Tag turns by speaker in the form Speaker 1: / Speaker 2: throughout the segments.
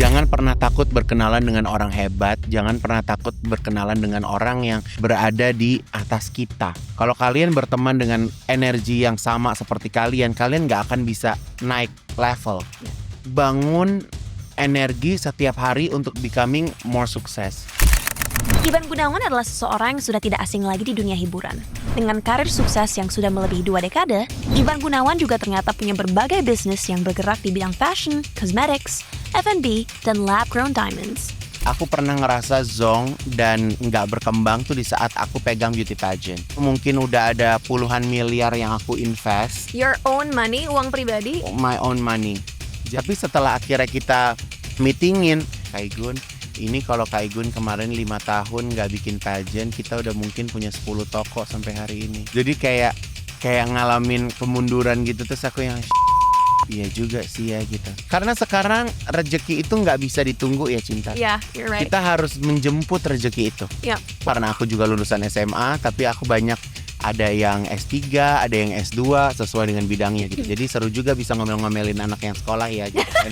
Speaker 1: Jangan pernah takut berkenalan dengan orang hebat. Jangan pernah takut berkenalan dengan orang yang berada di atas kita. Kalau kalian berteman dengan energi yang sama seperti kalian gak akan bisa naik level. Bangun energi setiap hari untuk becoming more success.
Speaker 2: Ivan Gunawan adalah seseorang yang sudah tidak asing lagi di dunia hiburan. Dengan karir sukses yang sudah melebihi 2 dekade, Ivan Gunawan juga ternyata punya berbagai bisnis yang bergerak di bidang fashion, cosmetics, F&B, dan lab-grown diamonds.
Speaker 1: Aku pernah ngerasa zonk dan nggak berkembang tuh di saat aku pegang beauty pageant. Mungkin udah ada puluhan miliar yang aku invest.
Speaker 2: Your own money, uang pribadi?
Speaker 1: My own money. Tapi setelah akhirnya kita meetingin, Kak Igun, ini kalau Kak Igun kemarin 5 tahun nggak bikin pageant, kita udah mungkin punya 10 toko sampai hari ini. Jadi kayak ngalamin kemunduran gitu, terus aku yang iya juga sih ya gitu. Karena sekarang rezeki itu nggak bisa ditunggu ya Cinta.
Speaker 2: Yeah, you're right.
Speaker 1: Kita harus menjemput rezeki itu.
Speaker 2: Yeah.
Speaker 1: Karena aku juga lulusan SMA, tapi aku banyak ada yang S3, ada yang S2 sesuai dengan bidangnya gitu. Jadi seru juga bisa ngomel-ngomelin anak yang sekolah ya gitu kan.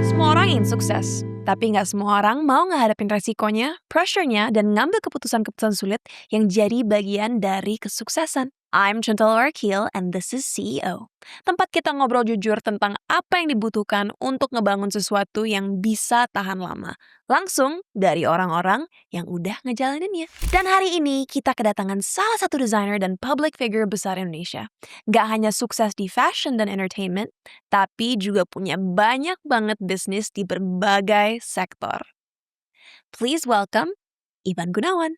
Speaker 2: Semua orang ingin sukses, tapi nggak semua orang mau ngehadapin resikonya, pressure-nya, dan ngambil keputusan-keputusan sulit yang jadi bagian dari kesuksesan. I'm Chantal Arkeel, and this is CEO. Tempat kita ngobrol jujur tentang apa yang dibutuhkan untuk ngebangun sesuatu yang bisa tahan lama. Langsung dari orang-orang yang udah ngejalaninnya. Dan hari ini kita kedatangan salah satu desainer dan public figure besar Indonesia. Gak hanya sukses di fashion dan entertainment, tapi juga punya banyak banget bisnis di berbagai sektor. Please welcome Ivan Gunawan.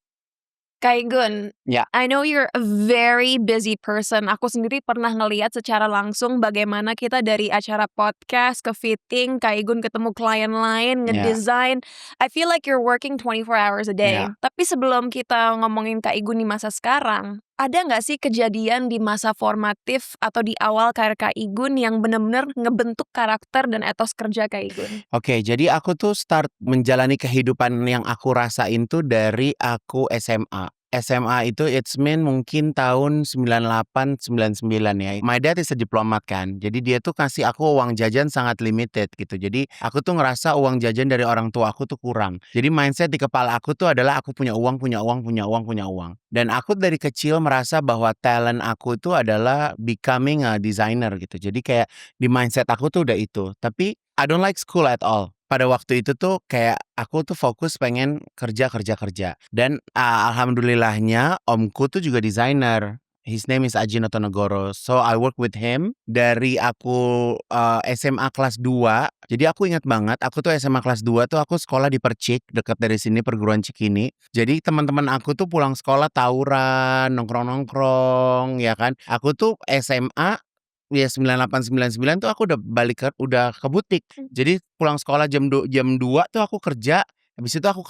Speaker 2: Kak Gun,
Speaker 1: Ya.
Speaker 2: I know you're a very busy person. Aku sendiri pernah ngeliat secara langsung bagaimana kita dari acara podcast ke fitting, Kak Gun ketemu klien lain, ngedesain. I feel like you're working 24 hours a day. Tapi sebelum kita ngomongin Kak Gun di masa sekarang, ada nggak sih kejadian di masa formatif atau di awal karir Kak Gun yang benar-benar ngebentuk karakter dan etos kerja Kak Gun?
Speaker 1: Oke, jadi aku tuh start menjalani kehidupan yang aku rasain tuh dari aku SMA. SMA itu it's mean mungkin tahun 98, 99 ya. My dad is a diplomat kan. Jadi dia tuh kasih aku uang jajan sangat limited gitu. Jadi aku tuh ngerasa uang jajan dari orang tua aku tuh kurang. Jadi mindset di kepala aku tuh adalah aku punya uang. Dan aku dari kecil merasa bahwa talent aku itu adalah becoming a designer gitu. Jadi kayak di mindset aku tuh udah itu. Tapi I don't like school at all. Pada waktu itu tuh kayak aku tuh fokus pengen kerja. Dan alhamdulillahnya omku tuh juga desainer. His name is Aji Notonegoro. So I work with him dari aku SMA kelas 2. Jadi aku ingat banget, aku tuh SMA kelas 2 tuh aku sekolah di Percik, dekat dari sini perguruan Cikini. Jadi teman-teman aku tuh pulang sekolah tawuran, nongkrong ya kan. Aku tuh SMA ya 98, 99 tuh aku udah ke butik. Jadi pulang sekolah jam 2 tuh aku kerja. Habis itu aku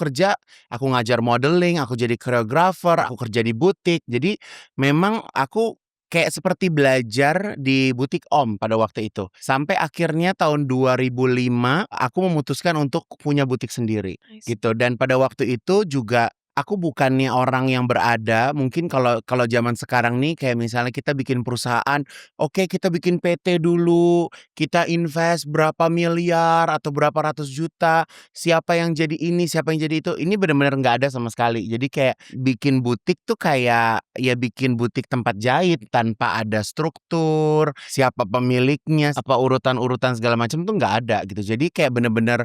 Speaker 1: ngajar modeling, aku jadi choreographer, aku kerja di butik. Jadi memang aku kayak seperti belajar di butik Om pada waktu itu. Sampai akhirnya tahun 2005 aku memutuskan untuk punya butik sendiri gitu. Dan pada waktu itu juga aku bukannya orang yang berada, mungkin kalau zaman sekarang nih kayak misalnya kita bikin perusahaan, oke kita bikin PT dulu, kita invest berapa miliar atau berapa ratus juta, siapa yang jadi ini, siapa yang jadi itu, ini benar-benar nggak ada sama sekali. Jadi kayak bikin butik tuh kayak ya bikin butik tempat jahit tanpa ada struktur, siapa pemiliknya, apa urutan-urutan segala macam tuh nggak ada gitu. Jadi kayak benar-benar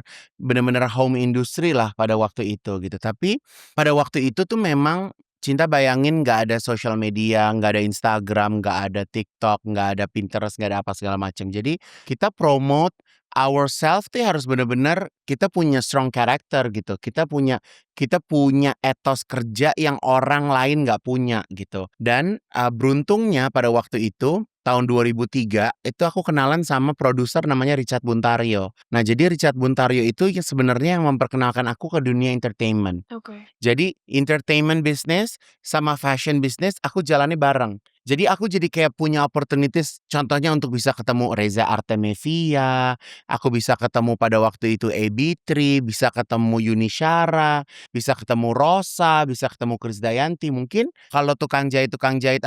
Speaker 1: home industry lah pada waktu itu gitu. Tapi pada waktu itu tuh memang Cinta bayangin gak ada social media, gak ada Instagram, gak ada TikTok, gak ada Pinterest, gak ada apa segala macam. Jadi kita promote ourselves tuh harus benar-benar kita punya strong character gitu. Kita punya etos kerja yang orang lain gak punya gitu. Dan beruntungnya pada waktu itu tahun 2003 itu aku kenalan sama produser namanya Richard Buntario. Nah, jadi Richard Buntario itu sebenarnya yang memperkenalkan aku ke dunia entertainment.
Speaker 2: Okay.
Speaker 1: Jadi entertainment business sama fashion business aku jalani bareng. Jadi aku jadi kayak punya opportunities, contohnya untuk bisa ketemu Reza Artemevia, aku bisa ketemu pada waktu itu AB3, bisa ketemu Yuni Syara, bisa ketemu Rosa, bisa ketemu Krisdayanti. Mungkin kalau tukang jahit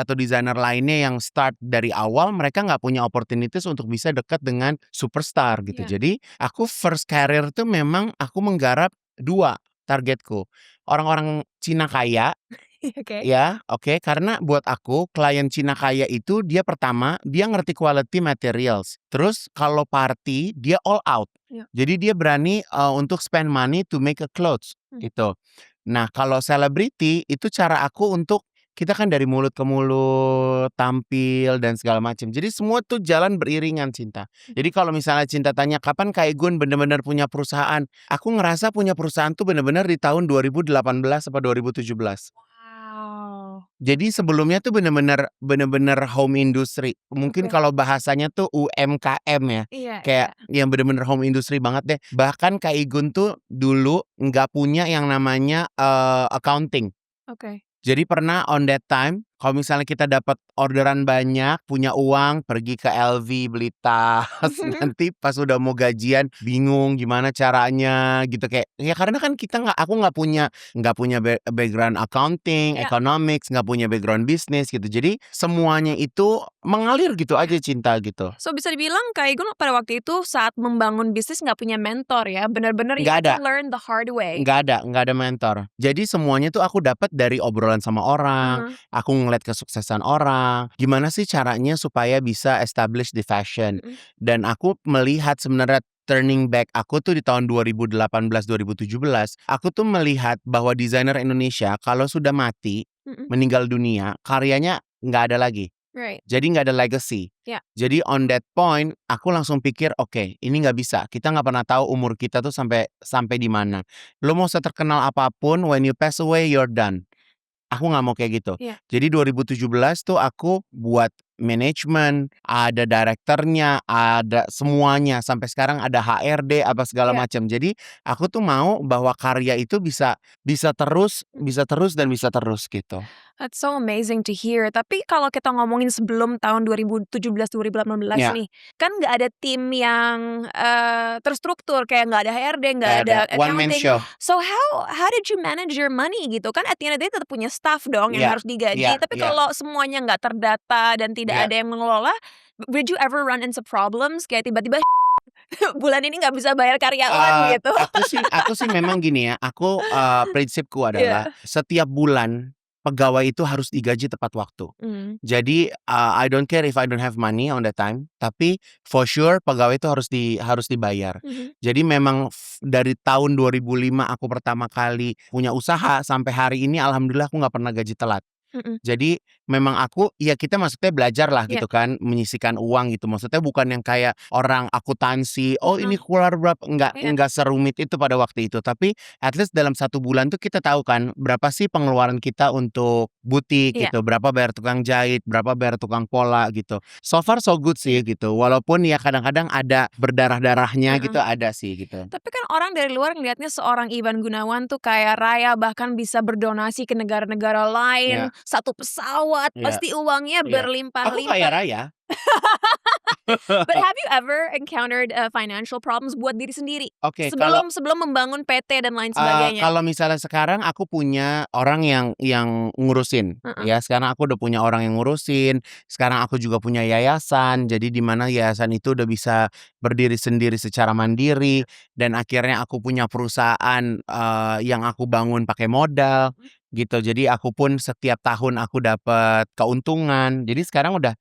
Speaker 1: atau desainer lainnya yang start dari awal, mereka nggak punya opportunities untuk bisa dekat dengan superstar gitu.
Speaker 2: Iya.
Speaker 1: Jadi aku first career tuh memang aku menggarap 2 targetku. Orang-orang Cina kaya.
Speaker 2: Oke.
Speaker 1: Ya, oke. Karena buat aku klien Cina kaya itu dia pertama, dia ngerti quality materials. Terus kalau party dia all out.
Speaker 2: Iya.
Speaker 1: Jadi dia berani untuk spend money to make a clothes gitu. Nah, kalau selebriti itu cara aku untuk kita kan dari mulut ke mulut, tampil dan segala macam. Jadi semua tuh jalan beriringan Cinta. Jadi kalau misalnya Cinta tanya kapan Kak Igun bener-bener punya perusahaan, aku ngerasa punya perusahaan tuh bener-bener di tahun 2018 apa 2017.
Speaker 2: Wow.
Speaker 1: Jadi sebelumnya tuh bener-bener home industry. Mungkin
Speaker 2: Oke.
Speaker 1: kalau bahasanya tuh UMKM ya.
Speaker 2: Iya, iya.
Speaker 1: Kayak yang bener-bener home industry banget deh. Bahkan Kak Igun tuh dulu nggak punya yang namanya accounting.
Speaker 2: Oke.
Speaker 1: Jadi pernah on that time, kalau misalnya kita dapat orderan banyak, punya uang, pergi ke LV beli tas, nanti pas udah mau gajian bingung gimana caranya gitu kayak ya karena kan aku nggak punya background accounting,
Speaker 2: Ya.
Speaker 1: economics, nggak punya background bisnis gitu. Jadi semuanya itu mengalir gitu aja Cinta gitu.
Speaker 2: So bisa dibilang Kak Igun pada waktu itu saat membangun bisnis nggak punya mentor ya, benar-benar you
Speaker 1: Nggak
Speaker 2: had
Speaker 1: ada.
Speaker 2: to learn the hard way.
Speaker 1: Nggak ada mentor. Jadi semuanya tuh aku dapat dari obrolan sama orang,
Speaker 2: Mhm.
Speaker 1: aku ngeliat kesuksesan orang, gimana sih caranya supaya bisa establish di fashion.
Speaker 2: Mhm.
Speaker 1: Dan aku melihat sebenarnya turning back aku tuh di tahun 2018, 2017, aku tuh melihat bahwa desainer Indonesia kalau sudah mati,
Speaker 2: Mhm.
Speaker 1: meninggal dunia, karyanya nggak ada lagi.
Speaker 2: Right.
Speaker 1: Jadi nggak ada legacy.
Speaker 2: Ya.
Speaker 1: Jadi on that point, aku langsung pikir, oke, ini nggak bisa. Kita nggak pernah tahu umur kita tuh sampai di mana. Lo mau seterkenal apapun, when you pass away, you're done. Aku nggak mau kayak gitu.
Speaker 2: Iya.
Speaker 1: Jadi 2017 tuh aku buat manajemen, ada direkturnya, ada semuanya. Sampai sekarang ada HRD apa segala
Speaker 2: Iya.
Speaker 1: macam. Jadi aku tuh mau bahwa karya itu bisa terus dan bisa terus gitu.
Speaker 2: That's so amazing to hear. Tapi kalau kita ngomongin sebelum tahun 2017-2018
Speaker 1: Ya,
Speaker 2: nih, kan nggak ada tim yang terstruktur, kayak nggak ada HRD, nggak
Speaker 1: nggak
Speaker 2: ada
Speaker 1: ada one man
Speaker 2: accounting.
Speaker 1: show.
Speaker 2: So how did you manage your money gitu? Kan at the end of the day tetap punya staff dong yang
Speaker 1: Iya,
Speaker 2: harus digaji.
Speaker 1: iya,
Speaker 2: Tapi
Speaker 1: iya,
Speaker 2: kalau semuanya nggak terdata dan tidak
Speaker 1: iya.
Speaker 2: ada yang mengelola, did you ever run into problems kayak tiba-tiba bulan ini nggak bisa bayar karyawan gitu?
Speaker 1: Aku sih memang gini ya, prinsipku adalah
Speaker 2: Iya.
Speaker 1: setiap bulan pegawai itu harus digaji tepat waktu.
Speaker 2: Mhm.
Speaker 1: Jadi, I don't care if I don't have money on that time, tapi for sure pegawai itu harus dibayar.
Speaker 2: Mhm.
Speaker 1: Jadi memang dari tahun 2005 aku pertama kali punya usaha sampai hari ini alhamdulillah aku nggak pernah gaji telat.
Speaker 2: Mhm.
Speaker 1: Jadi memang ya kita maksudnya belajar lah
Speaker 2: Iya.
Speaker 1: gitu kan, menyisihkan uang gitu. Maksudnya bukan yang kayak orang akuntansi, "Oh ini
Speaker 2: Heeh.
Speaker 1: keluar berapa,"
Speaker 2: Iya.
Speaker 1: enggak serumit itu pada waktu itu. Tapi at least dalam 1 bulan tuh kita tahu kan, berapa sih pengeluaran kita untuk butik
Speaker 2: Iya.
Speaker 1: gitu, berapa bayar tukang jahit, berapa bayar tukang pola gitu. So far so good sih gitu, walaupun ya kadang-kadang ada berdarah-darahnya
Speaker 2: Heeh.
Speaker 1: gitu, ada sih gitu.
Speaker 2: Tapi kan orang dari luar ngelihatnya seorang Iban Gunawan tuh kaya raya, bahkan bisa berdonasi ke negara-negara lain,
Speaker 1: Iya,
Speaker 2: 1 pesawat,
Speaker 1: iya,
Speaker 2: pasti uangnya
Speaker 1: iya. Aku kaya
Speaker 2: berlimpah-limpah.
Speaker 1: raya.
Speaker 2: But have you ever encountered, financial problems buat diri sendiri?
Speaker 1: Oke, kalau
Speaker 2: Sebelum membangun PT dan lain sebagainya?
Speaker 1: Kalau misalnya sekarang aku punya orang yang ngurusin,
Speaker 2: Heeh.
Speaker 1: ya sekarang aku udah punya orang yang ngurusin, sekarang aku juga punya yayasan, jadi di mana yayasan itu udah bisa berdiri sendiri secara mandiri dan akhirnya aku punya perusahaan, yang aku bangun pakai modal, gitu. Jadi aku pun setiap tahun aku dapat keuntungan, jadi sekarang udah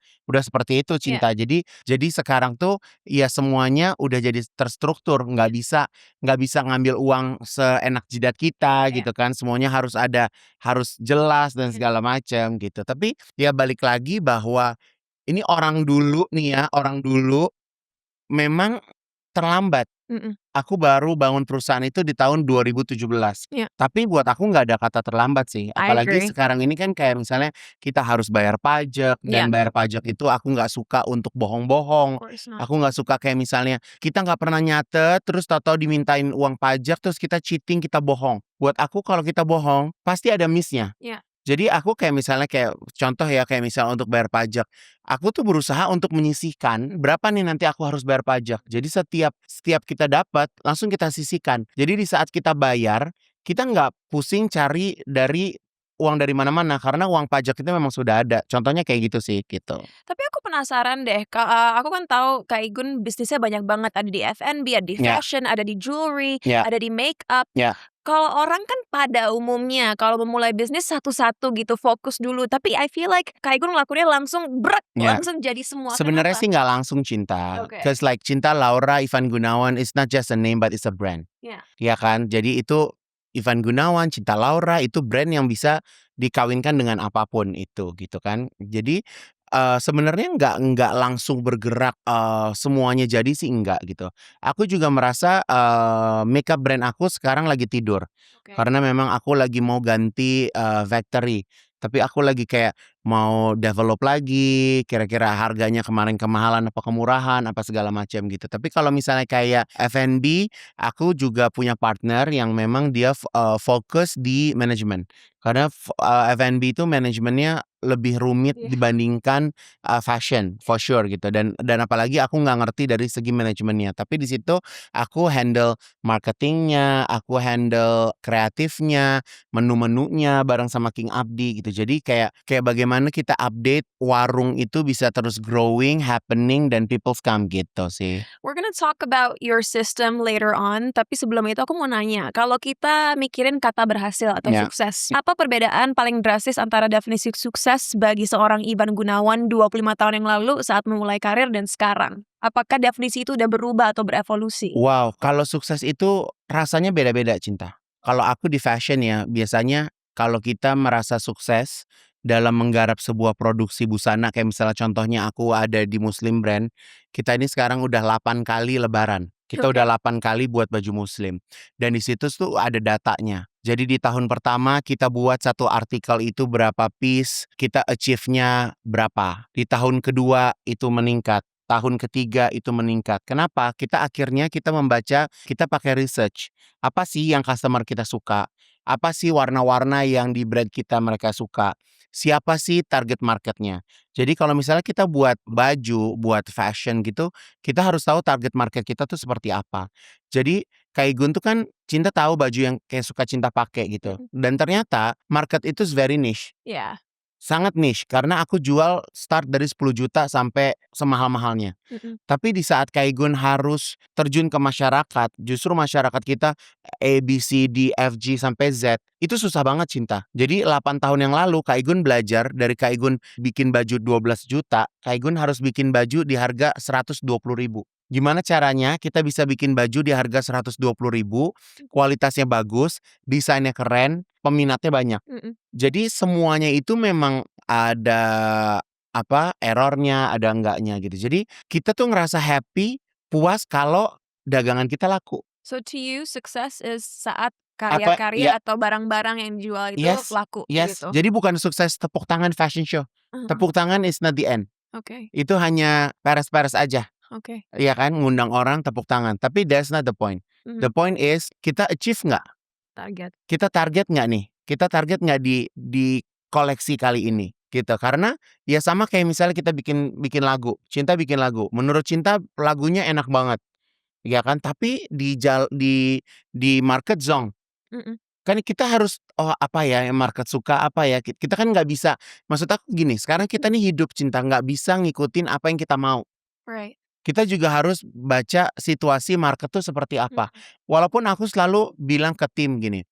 Speaker 1: seperti itu
Speaker 2: Iya.
Speaker 1: Cinta. Jadi sekarang tuh ya semuanya udah jadi terstruktur, nggak bisa ngambil uang seenak jidat kita
Speaker 2: Iya.
Speaker 1: gitu kan, semuanya harus jelas dan
Speaker 2: Iya.
Speaker 1: segala macam gitu. Tapi ya balik lagi bahwa ini orang dulu nih ya, orang dulu memang terlambat.
Speaker 2: Mhm.
Speaker 1: Aku baru bangun perusahaan itu di tahun 2017.
Speaker 2: Iya.
Speaker 1: Tapi buat aku nggak ada kata terlambat sih,
Speaker 2: I
Speaker 1: apalagi
Speaker 2: agree.
Speaker 1: sekarang ini kan kayak misalnya kita harus bayar pajak dan
Speaker 2: Iya.
Speaker 1: bayar pajak itu aku nggak suka untuk
Speaker 2: Of
Speaker 1: bohong-bohong.
Speaker 2: course not.
Speaker 1: Aku nggak suka kayak misalnya kita nggak pernah nyatet terus tahu-tahu dimintain uang pajak terus kita cheating, kita bohong. Buat aku kalau kita bohong pasti ada miss-nya.
Speaker 2: Iya.
Speaker 1: Jadi aku kayak misalnya kayak contoh ya, kayak misal untuk bayar pajak, aku tuh berusaha untuk menyisihkan berapa nih nanti aku harus bayar pajak. Jadi setiap kita dapat langsung kita sisihkan. Jadi di saat kita bayar, kita nggak pusing cari uang dari mana-mana karena uang pajak itu memang sudah ada. Contohnya kayak gitu sih, gitu.
Speaker 2: Tapi aku penasaran deh, aku kan tahu Kak Igun bisnisnya banyak banget, ada di F&B, ada di
Speaker 1: Ya,
Speaker 2: fashion, ada di jewelry,
Speaker 1: ya,
Speaker 2: ada di makeup.
Speaker 1: ya,
Speaker 2: Kalau orang kan pada umumnya kalau memulai bisnis satu-satu gitu, fokus dulu. Tapi I feel like Kak Igun ngelakuinnya langsung
Speaker 1: ya.
Speaker 2: langsung jadi semua.
Speaker 1: Sebenarnya
Speaker 2: Kenapa?
Speaker 1: sih nggak langsung Cinta,
Speaker 2: Oke.
Speaker 1: cause like Cinta Laura Ivan Gunawan is not just a name but it's a brand.
Speaker 2: Ya.
Speaker 1: Ya kan? Jadi itu Ivan Gunawan, Cinta Laura itu brand yang bisa dikawinkan dengan apapun itu gitu kan. Jadi sebenarnya nggak langsung bergerak semuanya jadi sih enggak gitu. Aku juga merasa makeup brand aku sekarang lagi tidur.
Speaker 2: Oke.
Speaker 1: Karena memang aku lagi mau ganti factory. Tapi aku lagi kayak mau develop lagi, kira-kira harganya kemarin kemahalan apa kemurahan apa segala macam gitu. Tapi kalau misalnya kayak F&B, aku juga punya partner yang memang dia fokus di manajemen. Karena F&B itu manajemennya lebih rumit
Speaker 2: Iya.
Speaker 1: dibandingkan fashion for sure gitu. Dan apalagi aku nggak ngerti dari segi manajemennya. Tapi di situ aku handle marketingnya, aku handle kreatifnya, menu-menunya bareng sama King Abdi gitu. Jadi kayak bagaimana kita update warung itu bisa terus growing, happening dan people's come gitu sih.
Speaker 2: We're gonna talk about your system later on, tapi sebelum itu aku mau nanya, kalau kita mikirin kata berhasil atau
Speaker 1: Ya.
Speaker 2: sukses, apa perbedaan paling drastis antara definisi sukses bagi seorang Ivan Gunawan 25 tahun yang lalu saat memulai karir dan sekarang? Apakah definisi itu udah berubah atau berevolusi?
Speaker 1: Wow, kalau sukses itu rasanya beda-beda Cinta. Kalau aku di fashion ya, biasanya kalau kita merasa sukses dalam menggarap sebuah produksi busana kayak misalnya contohnya aku ada di Muslim brand, kita ini sekarang udah 8 kali lebaran. Kita
Speaker 2: Oke.
Speaker 1: udah 8 kali buat baju muslim. Dan di situ tuh ada datanya. Jadi di tahun pertama kita buat satu artikel itu berapa piece, kita achieve-nya berapa. Di tahun kedua itu meningkat. Tahun ketiga itu meningkat. Kenapa? Kita membaca, kita pakai research. Apa sih yang customer kita suka? Apa sih warna-warna yang di brand kita mereka suka? Siapa sih target marketnya? Jadi kalau misalnya kita buat baju, buat fashion gitu, kita harus tahu target market kita tuh seperti apa. Jadi kayak Gun tuh kan Cinta tahu baju yang kayak suka Cinta pakai gitu.
Speaker 2: Mm-mm.
Speaker 1: Dan ternyata market itu is very niche.
Speaker 2: Ya.
Speaker 1: Sangat niche karena aku jual start dari 10 juta sampai semahal-mahalnya.
Speaker 2: Mm-mm.
Speaker 1: Tapi di saat Kaigun harus terjun ke masyarakat, justru masyarakat kita A, B, C, D, F, G, sampai Z, itu susah banget Cinta. Jadi 8 tahun yang lalu Kaigun belajar dari Kaigun bikin baju 12 juta, Kaigun harus bikin baju di harga 120.000. Gimana caranya kita bisa bikin baju di harga 120.000, kualitasnya bagus, desainnya keren, peminatnya banyak.
Speaker 2: Mm-mm.
Speaker 1: Jadi semuanya itu memang ada errornya, ada enggaknya gitu. Jadi kita tuh ngerasa happy, puas kalau dagangan kita laku.
Speaker 2: So to you, success is saat
Speaker 1: Ya,
Speaker 2: karya-karya atau barang-barang yang dijual itu
Speaker 1: yes,
Speaker 2: laku
Speaker 1: yes.
Speaker 2: gitu?
Speaker 1: Jadi bukan sukses tepuk tangan fashion show.
Speaker 2: Uh-uh.
Speaker 1: Tepuk tangan is not the end.
Speaker 2: Oke.
Speaker 1: Itu hanya peres-peres aja.
Speaker 2: Oke.
Speaker 1: Iya kan, ngundang orang tepuk tangan. Tapi that's not the point.
Speaker 2: Mhm.
Speaker 1: The point is kita achieve nggak?
Speaker 2: Target.
Speaker 1: Kita target nggak nih? Kita target nggak di koleksi kali ini? Gitu. Karena ya sama kayak misalnya kita bikin lagu. Cinta bikin lagu. Menurut Cinta lagunya enak banget. Ya kan? Tapi di market zong.
Speaker 2: Mm-mm.
Speaker 1: Kan kita harus apa ya yang market suka apa ya. Kita kan nggak bisa. Maksud aku gini, sekarang kita nih hidup Cinta nggak bisa ngikutin apa yang kita mau.
Speaker 2: Right.
Speaker 1: Kita juga harus baca situasi market tuh seperti apa.
Speaker 2: Mm.
Speaker 1: Walaupun aku selalu bilang ke tim gini,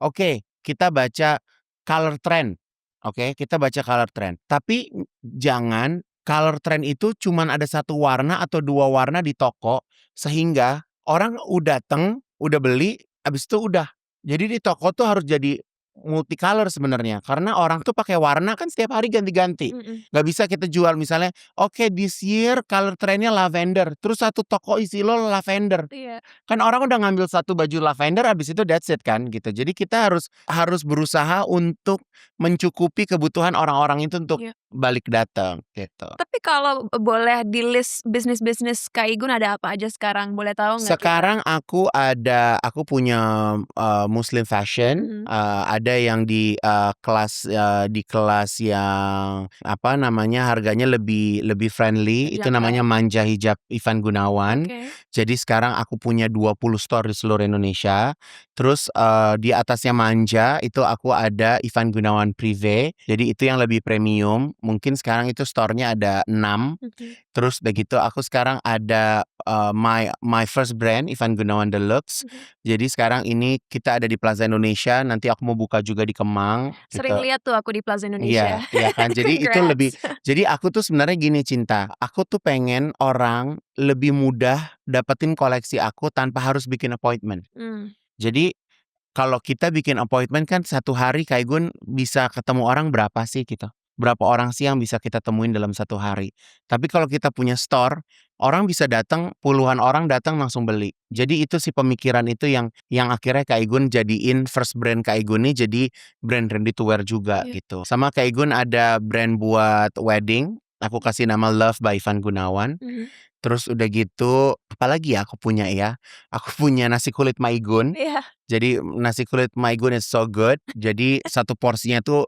Speaker 1: oke, kita baca color trend. Oke, kita baca color trend. Tapi jangan color trend itu cuman ada satu warna atau dua warna di toko sehingga orang udah dateng, udah beli, habis itu udah. Jadi di toko tuh harus jadi multicolor sebenarnya karena orang tuh pakai warna kan setiap hari ganti-ganti.
Speaker 2: Mm-mm.
Speaker 1: Gak bisa kita jual misalnya, oke, this year color trendnya lavender, terus satu toko isi lo lavender.
Speaker 2: Iya.
Speaker 1: Kan orang udah ngambil satu baju lavender, habis itu that's it kan gitu. Jadi kita harus berusaha untuk mencukupi kebutuhan orang-orang itu untuk
Speaker 2: Iya.
Speaker 1: balik datang gitu.
Speaker 2: Tapi kalau boleh di-list bisnis-bisnis Kak Igun ada apa aja sekarang? Boleh tahu nggak kita?
Speaker 1: Sekarang aku punya Muslim fashion,
Speaker 2: Mhm.
Speaker 1: ada yang di kelas yang apa namanya, harganya lebih friendly, itu namanya
Speaker 2: Terjangkau.
Speaker 1: Manja Hijab Ivan Gunawan.
Speaker 2: Oke.
Speaker 1: Jadi sekarang aku punya 20 store di seluruh Indonesia. Terus, di atasnya Manja itu aku ada Ivan Gunawan Privé, jadi itu yang lebih premium, mungkin sekarang itu store-nya ada 6.
Speaker 2: Mhm.
Speaker 1: Terus udah gitu aku sekarang ada, my first brand Ivan Gunawan Deluxe.
Speaker 2: Mhm.
Speaker 1: Jadi sekarang ini kita ada di Plaza Indonesia, nanti aku mau buka juga di Kemang
Speaker 2: Sering
Speaker 1: gitu.
Speaker 2: lihat tuh aku di Plaza Indonesia.
Speaker 1: Iya iya kan, jadi itu lebih
Speaker 2: Congrats.
Speaker 1: jadi aku tuh sebenarnya gini Cinta, aku tuh pengen orang lebih mudah dapetin koleksi aku tanpa harus bikin appointment.
Speaker 2: Mmm.
Speaker 1: Jadi kalau kita bikin appointment kan satu hari Kak Igun bisa ketemu orang berapa sih gitu? Berapa orang sih yang bisa kita temuin dalam satu hari? Tapi kalau kita punya store, orang bisa datang, puluhan orang datang langsung beli. Jadi itu si pemikiran itu yang akhirnya Kak Igun jadiin first brand Kak Igun nih jadi brand ready to wear juga
Speaker 2: Iya.
Speaker 1: gitu. Sama Kak Igun ada brand buat wedding, aku kasih nama Love by Ivan Gunawan.
Speaker 2: Mhm.
Speaker 1: Terus udah gitu, apalagi ya aku punya ya? Aku punya nasi kulit Maigun.
Speaker 2: Iya.
Speaker 1: Jadi nasi kulit Maigun is so good. Jadi satu porsinya tuh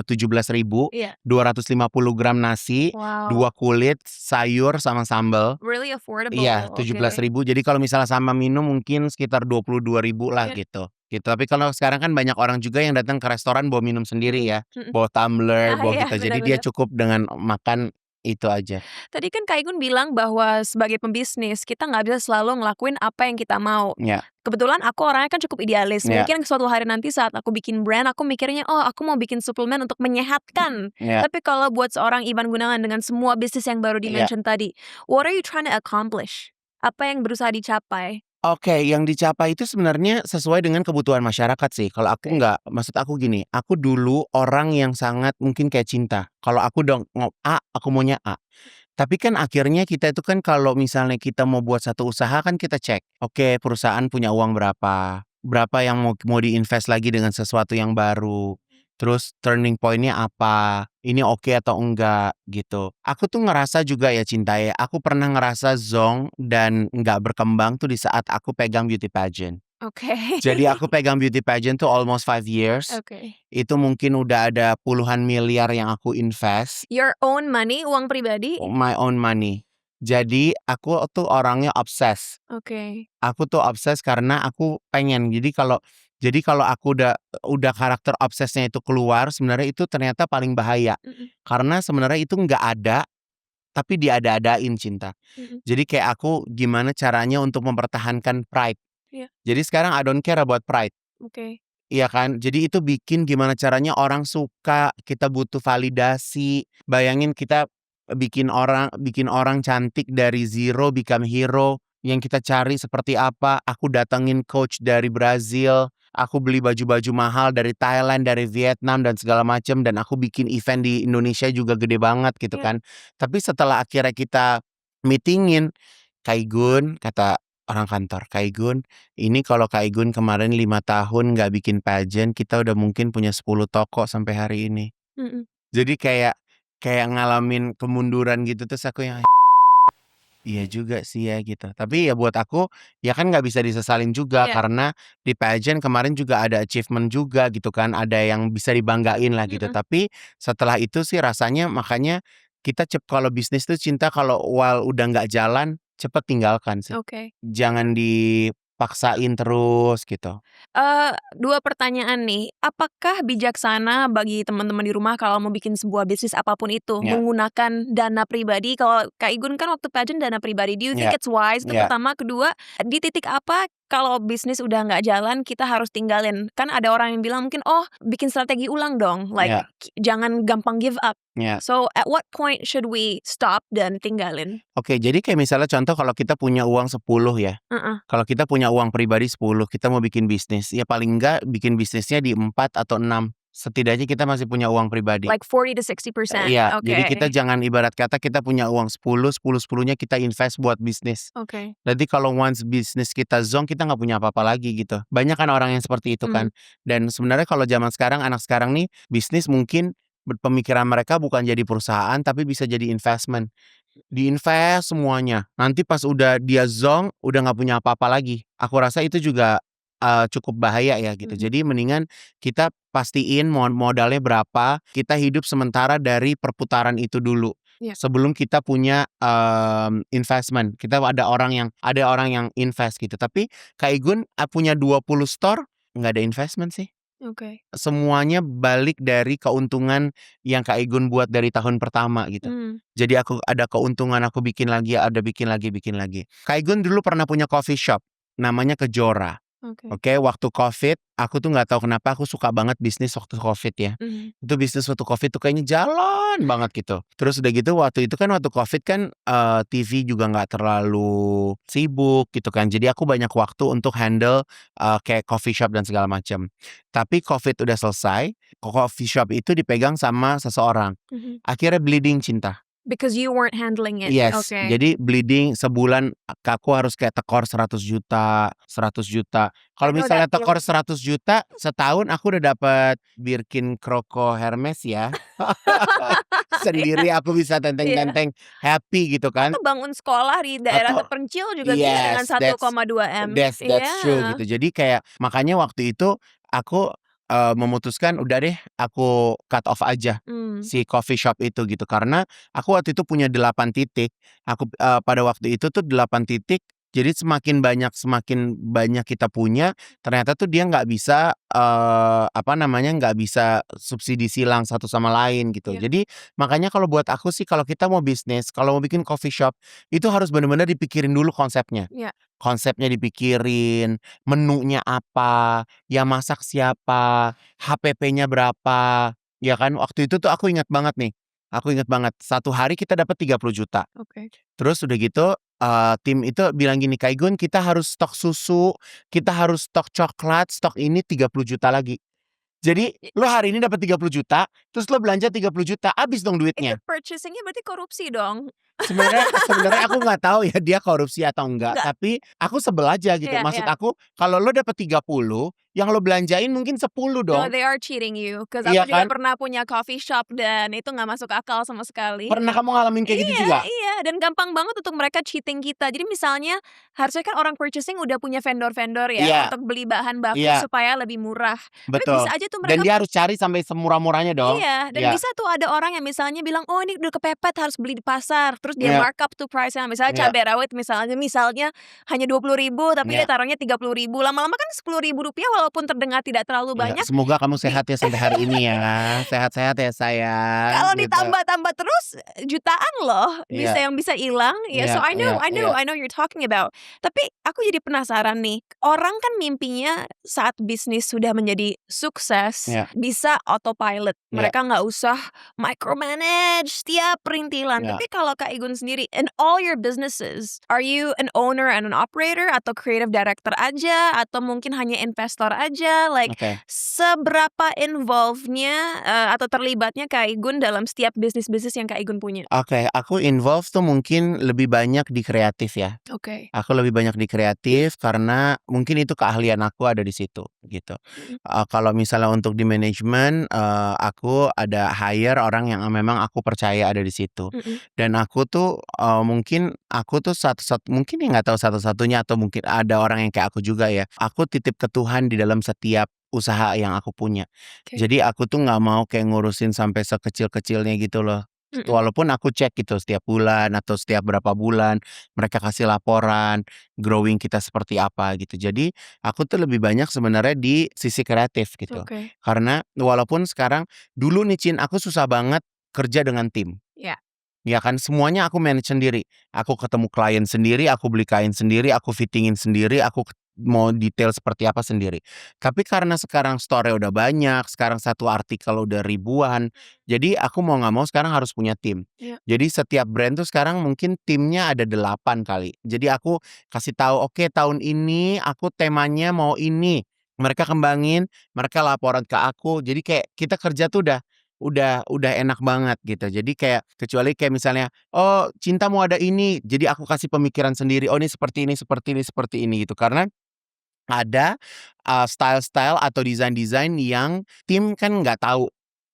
Speaker 1: 17.000,
Speaker 2: Iya.
Speaker 1: 250 gram nasi,
Speaker 2: Wow.
Speaker 1: 2 kulit, sayur sama sambal.
Speaker 2: Really affordable.
Speaker 1: Iya,
Speaker 2: Oke.
Speaker 1: 17.000. Jadi kalau misalnya sama minum mungkin sekitar 22.000 lah
Speaker 2: Iya.
Speaker 1: gitu. Gitu. Tapi kalau sekarang kan banyak orang juga yang datang ke restoran bawa minum sendiri ya,
Speaker 2: Mhm.
Speaker 1: bawa tumbler,
Speaker 2: Ah,
Speaker 1: bawa
Speaker 2: iya,
Speaker 1: gitu. Jadi
Speaker 2: benar
Speaker 1: dia
Speaker 2: benar.
Speaker 1: cukup dengan makan itu aja.
Speaker 2: Tadi kan Kak Igun bilang bahwa sebagai pembisnis, kita nggak bisa selalu ngelakuin apa yang kita mau.
Speaker 1: Ya,
Speaker 2: Kebetulan aku orangnya kan cukup idealis.
Speaker 1: ya,
Speaker 2: Mungkin suatu hari nanti saat aku bikin brand, aku mikirnya, oh aku mau bikin suplemen untuk menyehatkan.
Speaker 1: ya,
Speaker 2: Tapi kalau buat seorang Ivan Gunawan dengan semua bisnis yang baru
Speaker 1: ya.
Speaker 2: di-mention tadi, what are you trying to accomplish? Apa yang berusaha dicapai?
Speaker 1: Oke, yang dicapai itu sebenarnya sesuai dengan kebutuhan masyarakat sih. Kalau aku
Speaker 2: Oke.
Speaker 1: nggak, maksud aku gini, aku dulu orang yang sangat mungkin kayak Cinta. Kalau aku dong A, aku maunya A. Tapi kan akhirnya kita itu kan kalau misalnya kita mau buat satu usaha kan kita cek, oke perusahaan punya uang berapa, berapa yang mau diinvest lagi dengan sesuatu yang baru, terus turning point-nya apa, ini oke atau enggak gitu. Aku tuh ngerasa juga ya Cinta ya, aku pernah ngerasa zonk dan nggak berkembang tuh di saat aku pegang beauty pageant.
Speaker 2: Oke.
Speaker 1: Jadi aku pegang beauty pageant tuh almost 5 years.
Speaker 2: Oke.
Speaker 1: Itu mungkin udah ada puluhan miliar yang aku invest.
Speaker 2: Your own money, uang pribadi?
Speaker 1: My own money. Jadi aku tuh orangnya obses.
Speaker 2: Oke.
Speaker 1: Aku tuh obses karena aku pengen. Jadi kalau aku udah karakter obsesnya itu keluar, sebenarnya itu ternyata paling bahaya.
Speaker 2: Mhm.
Speaker 1: Karena sebenarnya itu nggak ada, tapi diada-adain Cinta.
Speaker 2: Mhm.
Speaker 1: Jadi kayak aku gimana caranya untuk mempertahankan pride.
Speaker 2: Iya.
Speaker 1: Jadi sekarang I don't care about pride.
Speaker 2: Oke.
Speaker 1: Iya kan? Jadi itu bikin gimana caranya orang suka, kita butuh validasi. Bayangin kita bikin orang cantik dari zero become hero. Yang kita cari seperti apa? Aku datengin coach dari Brazil, aku beli baju-baju mahal dari Thailand, dari Vietnam dan segala macam dan aku bikin event di Indonesia juga gede banget gitu
Speaker 2: Iya.
Speaker 1: kan. Tapi setelah akhirnya kita meetingin, Kak Igun, kata orang kantor, Kak Igun, ini kalau Kak Igun kemarin 5 tahun nggak bikin pageant, kita udah mungkin punya 10 toko sampai hari ini.
Speaker 2: Mhm.
Speaker 1: Jadi kayak ngalamin kemunduran gitu, terus aku yang, iya juga sih ya gitu. Tapi ya buat aku, ya kan nggak bisa disesalin juga
Speaker 2: Iya.
Speaker 1: karena di pageant kemarin juga ada achievement juga gitu kan, ada yang bisa dibanggain lah gitu.
Speaker 2: Mhm.
Speaker 1: Tapi setelah itu sih rasanya makanya kita kalau bisnis tuh Cinta kalau while udah nggak jalan, cepet tinggalkan sih.
Speaker 2: Oke.
Speaker 1: Jangan dipaksain terus gitu.
Speaker 2: 2 pertanyaan nih, apakah bijaksana bagi teman-teman di rumah kalau mau bikin sebuah bisnis apapun itu,
Speaker 1: Ya,
Speaker 2: menggunakan dana pribadi? Kalau Kak Igun kan waktu pageant dana pribadi, do you think
Speaker 1: ya,
Speaker 2: it's wise? Itu
Speaker 1: ya.
Speaker 2: pertama. Kedua, di titik apa kalau bisnis udah nggak jalan kita harus tinggalin? Kan ada orang yang bilang mungkin, "Oh, bikin strategi ulang dong." Like,
Speaker 1: Ya,
Speaker 2: jangan gampang give up.
Speaker 1: ya.
Speaker 2: So, at what point should we stop dan tinggalin?
Speaker 1: Oke, jadi kayak misalnya contoh kalau kita punya uang 10 ya.
Speaker 2: Heeh.
Speaker 1: Kalau kita punya uang pribadi 10, kita mau bikin bisnis, ya paling enggak bikin bisnisnya di 4 atau 6. Setidaknya kita masih punya uang pribadi.
Speaker 2: Like 40 to 60%.
Speaker 1: Iya,
Speaker 2: Okay.
Speaker 1: jadi kita jangan ibarat kata kita punya uang 10-10-10-nya kita invest buat bisnis.
Speaker 2: Okay.
Speaker 1: Nanti kalau once bisnis kita zonk, kita nggak punya apa-apa lagi gitu. Banyak kan orang yang seperti itu kan. Dan sebenarnya kalau zaman sekarang, anak sekarang nih, bisnis mungkin pemikiran mereka bukan jadi perusahaan, tapi bisa jadi investment. Diinvest semuanya. Nanti pas udah dia zonk, udah nggak punya apa-apa lagi. Aku rasa itu juga cukup bahaya ya gitu. Jadi mendingan kita pastiin modalnya berapa, kita hidup sementara dari perputaran itu dulu.
Speaker 2: Iya.
Speaker 1: Sebelum kita punya investment. Kita ada orang yang invest gitu. Tapi Kak Igun punya 20 store, nggak ada investment sih.
Speaker 2: Okay.
Speaker 1: Semuanya balik dari keuntungan yang Kak Igun buat dari tahun pertama gitu. Jadi aku ada keuntungan, aku bikin lagi. Kak Igun dulu pernah punya coffee shop, namanya Kejora. Oke, waktu COVID, aku tuh nggak tahu kenapa aku suka banget bisnis waktu COVID ya. Itu bisnis waktu COVID tuh kayaknya jalan banget gitu. Terus udah gitu waktu COVID kan TV juga nggak terlalu sibuk gitu kan. Jadi aku banyak waktu untuk handle kayak coffee shop dan segala macam. Tapi COVID udah selesai, coffee shop itu dipegang sama seseorang. Akhirnya bleeding cinta.
Speaker 2: Because you weren't handling it.
Speaker 1: Yes,
Speaker 2: Okay.
Speaker 1: jadi bleeding sebulan aku harus kayak tekor 100 juta. Kalau
Speaker 2: I know
Speaker 1: misalnya
Speaker 2: that
Speaker 1: tekor
Speaker 2: feeling.
Speaker 1: 100 juta, setahun aku udah dapat Birkin Croco Hermes ya. Sendiri aku bisa tenteng-tenteng happy gitu kan.
Speaker 2: Atau bangun sekolah di daerah
Speaker 1: Atau
Speaker 2: terpencil juga bisa dengan
Speaker 1: yes,
Speaker 2: 1,2 M.
Speaker 1: that's true gitu. Jadi kayak makanya waktu itu aku memutuskan udah deh aku cut off aja si coffee shop itu gitu. Karena aku waktu itu punya 8 titik. Aku pada waktu itu tuh 8 titik. Jadi semakin banyak kita punya, ternyata tuh dia nggak bisa nggak bisa subsidi silang satu sama lain gitu.
Speaker 2: Iya.
Speaker 1: Jadi makanya kalau buat aku sih, kalau kita mau bisnis, kalau mau bikin coffee shop, itu harus benar-benar dipikirin dulu konsepnya.
Speaker 2: Iya.
Speaker 1: Konsepnya dipikirin, menunya apa, yang masak siapa, HPP-nya berapa, ya kan. Waktu itu tuh aku ingat banget, 1 hari kita dapat 30 juta.
Speaker 2: Okay.
Speaker 1: Terus udah gitu tim itu bilang gini, "Kak Igun, kita harus stok susu, kita harus stok coklat, stok ini 30 juta lagi." Jadi lo hari ini dapat 30 juta, terus lo belanja 30 juta, habis dong
Speaker 2: Itu
Speaker 1: duitnya.
Speaker 2: purchasing-nya berarti korupsi dong?
Speaker 1: Sebenarnya aku nggak tahu ya dia korupsi atau enggak,
Speaker 2: Enggak.
Speaker 1: tapi aku sebel aja gitu.
Speaker 2: Iya,
Speaker 1: Maksud
Speaker 2: iya.
Speaker 1: aku kalau lo dapat 30, yang lo belanjain mungkin 10
Speaker 2: No,
Speaker 1: dong.
Speaker 2: they are cheating you. Cause
Speaker 1: Iya
Speaker 2: aku juga
Speaker 1: kan?
Speaker 2: pernah punya coffee shop dan itu nggak masuk akal sama sekali.
Speaker 1: Pernah kamu ngalamin kayak gitu juga?
Speaker 2: Iya, dan gampang banget untuk mereka cheating kita. Jadi misalnya, harusnya kan orang purchasing udah punya vendor-vendor ya,
Speaker 1: Iya.
Speaker 2: untuk beli bahan baku
Speaker 1: Iya.
Speaker 2: supaya lebih murah. Tapi
Speaker 1: Betul.
Speaker 2: bisa aja tuh
Speaker 1: Dan
Speaker 2: mereka
Speaker 1: dia harus cari sampai semurah-murahnya dong.
Speaker 2: iya, dan
Speaker 1: Iya.
Speaker 2: bisa tuh ada orang yang misalnya bilang, "Oh ini udah kepepet harus beli di pasar." Terus dia
Speaker 1: Iya.
Speaker 2: markup tuh price-nya, misalnya
Speaker 1: Iya.
Speaker 2: cabai rawit misalnya hanya 20.000 tapi
Speaker 1: Iya.
Speaker 2: dia taruhnya 30.000. Lama-lama kan Rp10.000 walaupun terdengar tidak terlalu
Speaker 1: Iya,
Speaker 2: banyak.
Speaker 1: semoga kamu sehat ya sampai hari ini ya. Sehat-sehat ya sayang.
Speaker 2: Kalau
Speaker 1: Gitu.
Speaker 2: ditambah-tambah terus jutaan loh
Speaker 1: Iya.
Speaker 2: yang bisa hilang. Ya, so I know you're talking about. Tapi aku jadi penasaran nih, orang kan mimpinya saat bisnis sudah menjadi sukses
Speaker 1: Iya.
Speaker 2: bisa autopilot.
Speaker 1: Iya.
Speaker 2: Mereka nggak usah micromanage setiap perintilan.
Speaker 1: Iya.
Speaker 2: Tapi kalau Kak Igun sendiri, in all your businesses, are you an owner and an operator atau creative director aja atau mungkin hanya investor aja? Like
Speaker 1: Oke.
Speaker 2: seberapa involve-nya atau terlibatnya Kak Igun dalam setiap bisnis-bisnis yang Kak Igun punya?
Speaker 1: Oke, aku involve tuh mungkin lebih banyak di kreatif ya.
Speaker 2: Oke.
Speaker 1: Aku lebih banyak di kreatif karena mungkin itu keahlian aku ada di situ gitu. Kalau misalnya untuk di manajemen, aku ada hire orang yang memang aku percaya ada di situ. Dan aku tuh mungkin aku tuh mungkin ya nggak tahu satu-satunya atau mungkin ada orang yang kayak aku juga ya. Aku titip ke Tuhan di dalam setiap usaha yang aku punya.
Speaker 2: Oke.
Speaker 1: Jadi aku tuh nggak mau kayak ngurusin sampai sekecil-kecilnya gitu loh. Walaupun aku cek gitu setiap bulan atau setiap berapa bulan mereka kasih laporan growing kita seperti apa gitu. Jadi aku tuh lebih banyak sebenarnya di sisi kreatif gitu.
Speaker 2: Oke.
Speaker 1: Karena walaupun sekarang dulu nih Cin, aku susah banget kerja dengan tim.
Speaker 2: Ya.
Speaker 1: Ya kan, semuanya aku manage sendiri. Aku ketemu klien sendiri, aku beli kain sendiri, aku fittingin sendiri, aku mau detail seperti apa sendiri. Tapi karena sekarang store-nya udah banyak, sekarang satu artikel udah ribuan, jadi aku mau nggak mau sekarang harus punya tim.
Speaker 2: Iya.
Speaker 1: Jadi setiap brand tuh sekarang mungkin timnya ada 8 kali. Jadi aku kasih tahu, oke tahun ini aku temanya mau ini. Mereka kembangin, mereka laporan ke aku. Jadi kayak kita kerja tuh udah enak banget gitu. Jadi kayak kecuali kayak misalnya, "Oh, Cinta mau ada ini." Jadi aku kasih pemikiran sendiri, "Oh, ini seperti ini seperti ini seperti ini," gitu. Karena ada, style-style atau desain-desain yang tim kan nggak tahu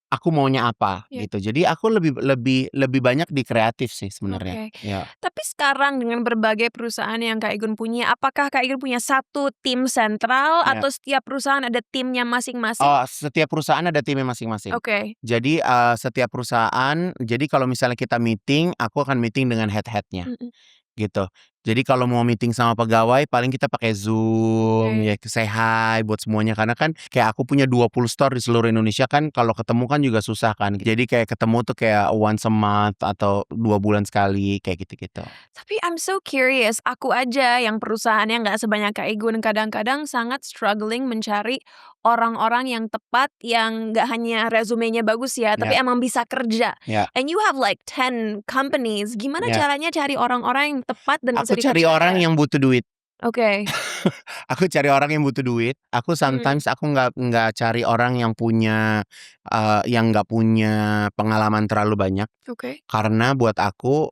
Speaker 1: aku maunya apa
Speaker 2: Iya.
Speaker 1: gitu. Jadi aku lebih lebih lebih banyak di kreatif sih sebenarnya.
Speaker 2: Oke.
Speaker 1: Ya.
Speaker 2: Tapi sekarang dengan berbagai perusahaan yang Kak Igun punya, apakah Kak Igun punya satu tim sentral
Speaker 1: Ya.
Speaker 2: atau setiap perusahaan ada timnya masing-masing?
Speaker 1: Oh, setiap perusahaan ada timnya masing-masing.
Speaker 2: Oke.
Speaker 1: Jadi, setiap perusahaan jadi kalau misalnya kita meeting, aku akan meeting dengan head-nya
Speaker 2: Mhm.
Speaker 1: gitu. Jadi kalau mau meeting sama pegawai paling kita pakai Zoom, ya
Speaker 2: Oke.
Speaker 1: say hi buat semuanya karena kan kayak aku punya 20 store di seluruh Indonesia kan kalau ketemu kan juga susah kan. Jadi kayak ketemu tuh kayak once a month atau 2 bulan sekali kayak gitu-gitu.
Speaker 2: Tapi I'm so curious, aku aja yang perusahaannya nggak sebanyak Kak Igun, kadang-kadang sangat struggling mencari orang-orang yang tepat, yang nggak hanya resumenya bagus ya, tapi
Speaker 1: Ya,
Speaker 2: emang bisa kerja.
Speaker 1: ya,
Speaker 2: And you have like 10 companies, gimana
Speaker 1: ya.
Speaker 2: caranya cari orang-orang yang tepat dan bisa
Speaker 1: Aku cari orang
Speaker 2: dipercaya?
Speaker 1: yang butuh duit.
Speaker 2: Oke.
Speaker 1: Aku cari orang yang butuh duit. Aku
Speaker 2: Mhm.
Speaker 1: sometimes aku nggak cari orang yang punya, yang nggak punya pengalaman terlalu banyak.
Speaker 2: Oke.
Speaker 1: Karena buat aku,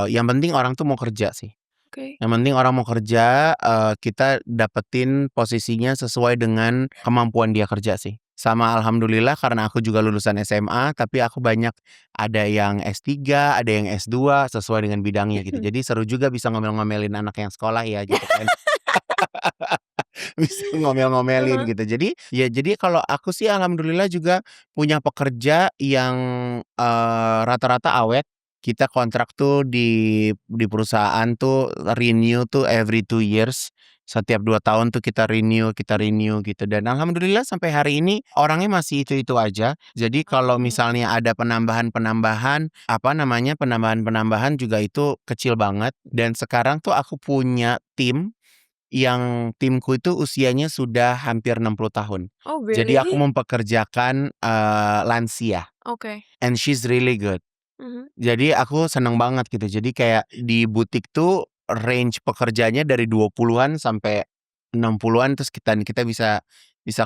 Speaker 1: yang penting orang tuh mau kerja sih.
Speaker 2: Oke.
Speaker 1: Yang penting orang mau kerja, kita dapetin posisinya sesuai dengan kemampuan dia kerja sih. Sama alhamdulillah karena aku juga lulusan SMA, tapi aku banyak ada yang S3, ada yang S2 sesuai dengan bidangnya gitu. Jadi seru juga bisa ngomel-ngomelin anak yang sekolah ya gitu kan. Bisa ngomel-ngomelin
Speaker 2: Heeh.
Speaker 1: gitu. Jadi ya jadi kalau aku sih alhamdulillah juga punya pekerja yang, rata-rata awet. Kita kontrak tuh di perusahaan tuh renew tuh every 2 years. Setiap 2 tahun tuh kita renew gitu dan alhamdulillah sampai hari ini orangnya masih itu-itu aja. Jadi kalau
Speaker 2: Oh.
Speaker 1: misalnya ada penambahan-penambahan, apa namanya, penambahan-penambahan juga itu kecil banget dan sekarang tuh aku punya tim yang timku itu usianya sudah hampir 60 tahun.
Speaker 2: Oh
Speaker 1: Jadi aku
Speaker 2: really?
Speaker 1: mempekerjakan, lansia
Speaker 2: Oke.
Speaker 1: and she's really good.
Speaker 2: Mhm.
Speaker 1: Jadi aku seneng banget gitu. Jadi kayak di butik tuh range pekerjanya dari 20-an sampai 60-an terus kita bisa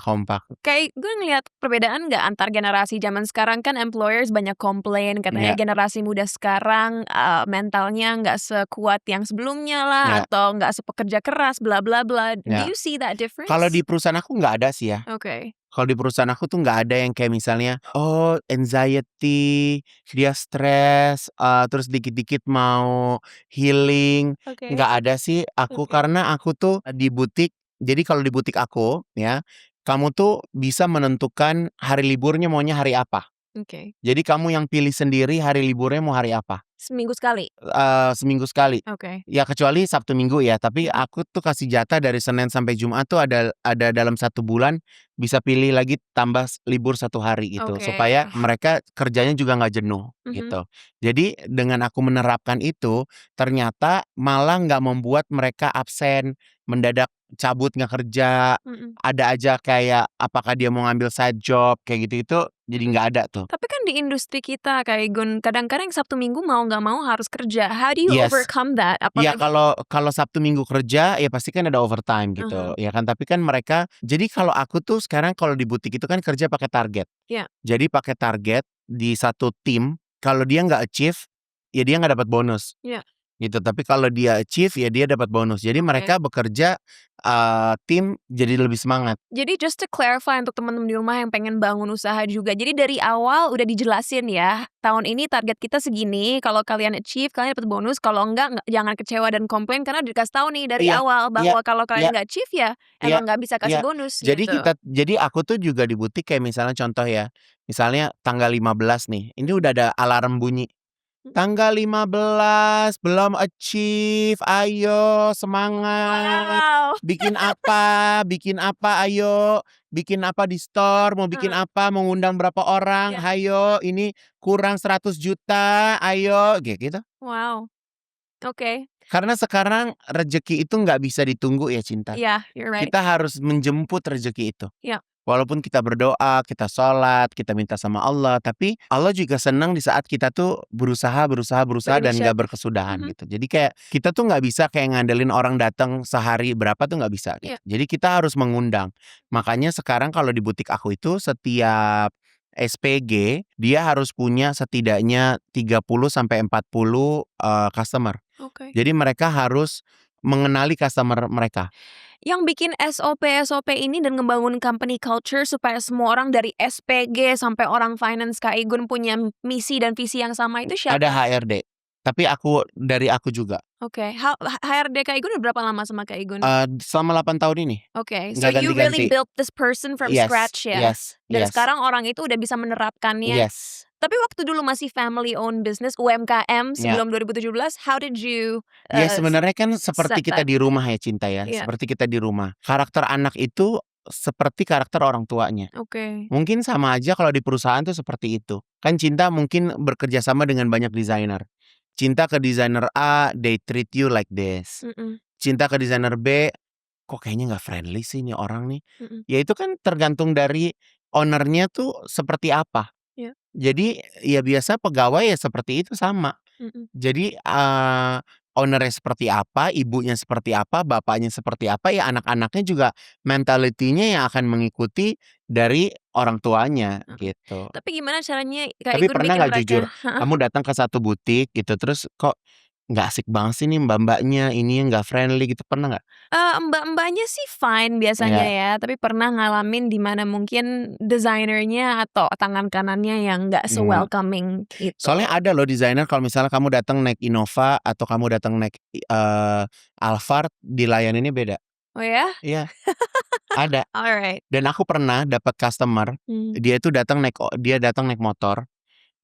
Speaker 1: kompak.
Speaker 2: Kayak gue ngelihat perbedaan nggak antar generasi zaman sekarang kan employers banyak komplain katanya
Speaker 1: Ya,
Speaker 2: generasi muda sekarang, mentalnya nggak sekuat yang sebelumnya lah
Speaker 1: ya,
Speaker 2: atau nggak sepekerja keras bla bla bla. Do
Speaker 1: ya.
Speaker 2: you see that
Speaker 1: Kalau di
Speaker 2: difference?
Speaker 1: perusahaan aku nggak ada sih ya.
Speaker 2: Oke.
Speaker 1: Kalau di perusahaan aku tuh nggak ada yang kayak misalnya, oh anxiety, dia stres, terus dikit-dikit mau healing,
Speaker 2: Oke.
Speaker 1: nggak ada sih aku.
Speaker 2: Oke.
Speaker 1: Karena aku tuh di butik jadi kalau di butik aku ya, kamu tuh bisa menentukan hari liburnya maunya hari apa.
Speaker 2: Oke.
Speaker 1: Jadi kamu yang pilih sendiri hari liburnya mau hari apa.
Speaker 2: Seminggu sekali?
Speaker 1: Seminggu sekali.
Speaker 2: Oke.
Speaker 1: Ya kecuali Sabtu Minggu ya, tapi
Speaker 2: Mhm.
Speaker 1: aku tuh kasih jatah dari Senin sampai Jumat tuh ada dalam 1 bulan bisa pilih lagi tambah libur 1 hari gitu,
Speaker 2: Oke.
Speaker 1: supaya mereka kerjanya juga nggak jenuh
Speaker 2: Mhm.
Speaker 1: gitu. Jadi dengan aku menerapkan itu, ternyata malah nggak membuat mereka absen, mendadak cabut nggak kerja,
Speaker 2: Mhm.
Speaker 1: ada aja kayak apakah dia mau ngambil side job kayak gitu-gitu, jadi
Speaker 2: Mhm.
Speaker 1: nggak ada tuh.
Speaker 2: Tapi kan di industri kita kayak Gun, kadang-kadang Sabtu Minggu mau nggak mau harus kerja. How do you
Speaker 1: Yes.
Speaker 2: overcome that?
Speaker 1: Ya
Speaker 2: Apakah
Speaker 1: kalau Sabtu Minggu kerja, ya pasti kan ada overtime
Speaker 2: uh-huh.
Speaker 1: gitu, ya kan. Tapi kan mereka jadi kalau aku tuh sekarang kalau di butik itu kan kerja pakai target.
Speaker 2: Ya.
Speaker 1: Jadi pakai target di satu tim, kalau dia nggak achieve, ya dia nggak dapat bonus,
Speaker 2: Ya.
Speaker 1: gitu. Tapi kalau dia achieve, ya dia dapat bonus. Jadi
Speaker 2: Oke.
Speaker 1: mereka bekerja, tim jadi lebih semangat.
Speaker 2: Jadi just to clarify untuk teman-teman di rumah yang pengen bangun usaha juga. Jadi dari awal udah dijelasin ya, tahun ini target kita segini, kalau kalian achieve kalian dapat bonus, kalau enggak jangan kecewa dan komplain karena dikasih tahu nih dari
Speaker 1: Iya,
Speaker 2: awal
Speaker 1: iya,
Speaker 2: bahwa kalau
Speaker 1: iya,
Speaker 2: kalian nggak achieve ya
Speaker 1: iya,
Speaker 2: emang nggak bisa kasih
Speaker 1: iya.
Speaker 2: bonus gitu.
Speaker 1: Jadi aku tuh juga di butik kayak misalnya contoh ya, misalnya tanggal 15 nih, ini udah ada alarm bunyi.
Speaker 2: Mhm.
Speaker 1: Tanggal 15 belum achieve, ayo semangat.
Speaker 2: Wow.
Speaker 1: Bikin apa ayo, bikin apa di store, mau bikin
Speaker 2: Heeh,
Speaker 1: apa, mau ngundang berapa orang,
Speaker 2: ya.
Speaker 1: hayo ini kurang 100 juta, ayo, kayak gitu.
Speaker 2: Wow. Oke.
Speaker 1: Karena sekarang rezeki itu nggak bisa ditunggu ya Cinta,
Speaker 2: Yeah, you're right.
Speaker 1: kita harus menjemput rezeki itu.
Speaker 2: Ya.
Speaker 1: Walaupun kita berdoa, kita sholat, kita minta sama Allah, tapi Allah juga senang di saat kita tuh berusaha dan
Speaker 2: Berinisiatif.
Speaker 1: gak berkesudahan
Speaker 2: Mhm.
Speaker 1: gitu. Jadi kayak kita tuh nggak bisa kayak ngandelin orang datang sehari berapa tuh nggak bisa gitu.
Speaker 2: Iya.
Speaker 1: Jadi kita harus mengundang. Makanya sekarang kalau di butik aku itu setiap SPG dia harus punya setidaknya 30 sampai 40 customer.
Speaker 2: Oke.
Speaker 1: Jadi mereka harus mengenali customer mereka.
Speaker 2: Yang bikin SOP ini dan ngebangun company culture supaya semua orang dari SPG sampai orang finance Kak Igun punya misi dan visi yang sama itu
Speaker 1: Ada
Speaker 2: siapa?
Speaker 1: HRD, tapi dari aku juga.
Speaker 2: Oke, HRD Kak Igun udah berapa lama sama Kak Igun?
Speaker 1: Selama 8 tahun ini,
Speaker 2: Oke, so
Speaker 1: nggak
Speaker 2: you really
Speaker 1: ganti-ganti.
Speaker 2: built this person from
Speaker 1: Yes,
Speaker 2: scratch ya?
Speaker 1: yes,
Speaker 2: Dan
Speaker 1: yes,
Speaker 2: sekarang orang itu udah bisa menerapkannya.
Speaker 1: yes.
Speaker 2: Tapi waktu dulu masih family owned business, UMKM
Speaker 1: Ya.
Speaker 2: sebelum 2017, how did you
Speaker 1: Ya sebenarnya kan seperti
Speaker 2: set
Speaker 1: kita
Speaker 2: that?
Speaker 1: di rumah ya Cinta ya,
Speaker 2: Iya.
Speaker 1: seperti kita di rumah. Karakter anak itu seperti karakter orang tuanya.
Speaker 2: Oke.
Speaker 1: Mungkin sama aja kalau di perusahaan tuh seperti itu. Kan Cinta mungkin bekerja sama dengan banyak desainer. Cinta ke desainer A, they treat you like this.
Speaker 2: Mhm,
Speaker 1: Cinta ke desainer B, kok kayaknya nggak friendly sih nih orang nih.
Speaker 2: mhm.
Speaker 1: Ya itu kan tergantung dari ownernya tuh seperti apa.
Speaker 2: Iya.
Speaker 1: Jadi ya biasa pegawai ya seperti itu sama.
Speaker 2: Mhm.
Speaker 1: Jadi ownernya seperti apa, ibunya seperti apa, bapaknya seperti apa, ya anak-anaknya juga mentality-nya yang akan mengikuti dari orang tuanya gitu.
Speaker 2: Tapi gimana caranya Kak
Speaker 1: Tapi
Speaker 2: Igun
Speaker 1: pernah
Speaker 2: bikin
Speaker 1: nggak
Speaker 2: mereka
Speaker 1: jujur,
Speaker 2: heeh.
Speaker 1: kamu datang ke satu butik gitu terus kok nggak asik banget sih nih mbak-mbaknya, ini nggak friendly gitu, pernah nggak?
Speaker 2: Mbak-mbaknya sih fine biasanya
Speaker 1: Iya.
Speaker 2: ya, tapi pernah ngalamin di mana mungkin desainernya atau tangan kanannya yang nggak se-welcoming itu.
Speaker 1: Soalnya ada loh desainer kalau misalnya kamu datang naik Innova atau kamu datang naik Alphard, dilayaninnya beda.
Speaker 2: Oh ya?
Speaker 1: Iya, ada.
Speaker 2: Alright.
Speaker 1: Dan aku pernah dapat customer, dia datang naik motor,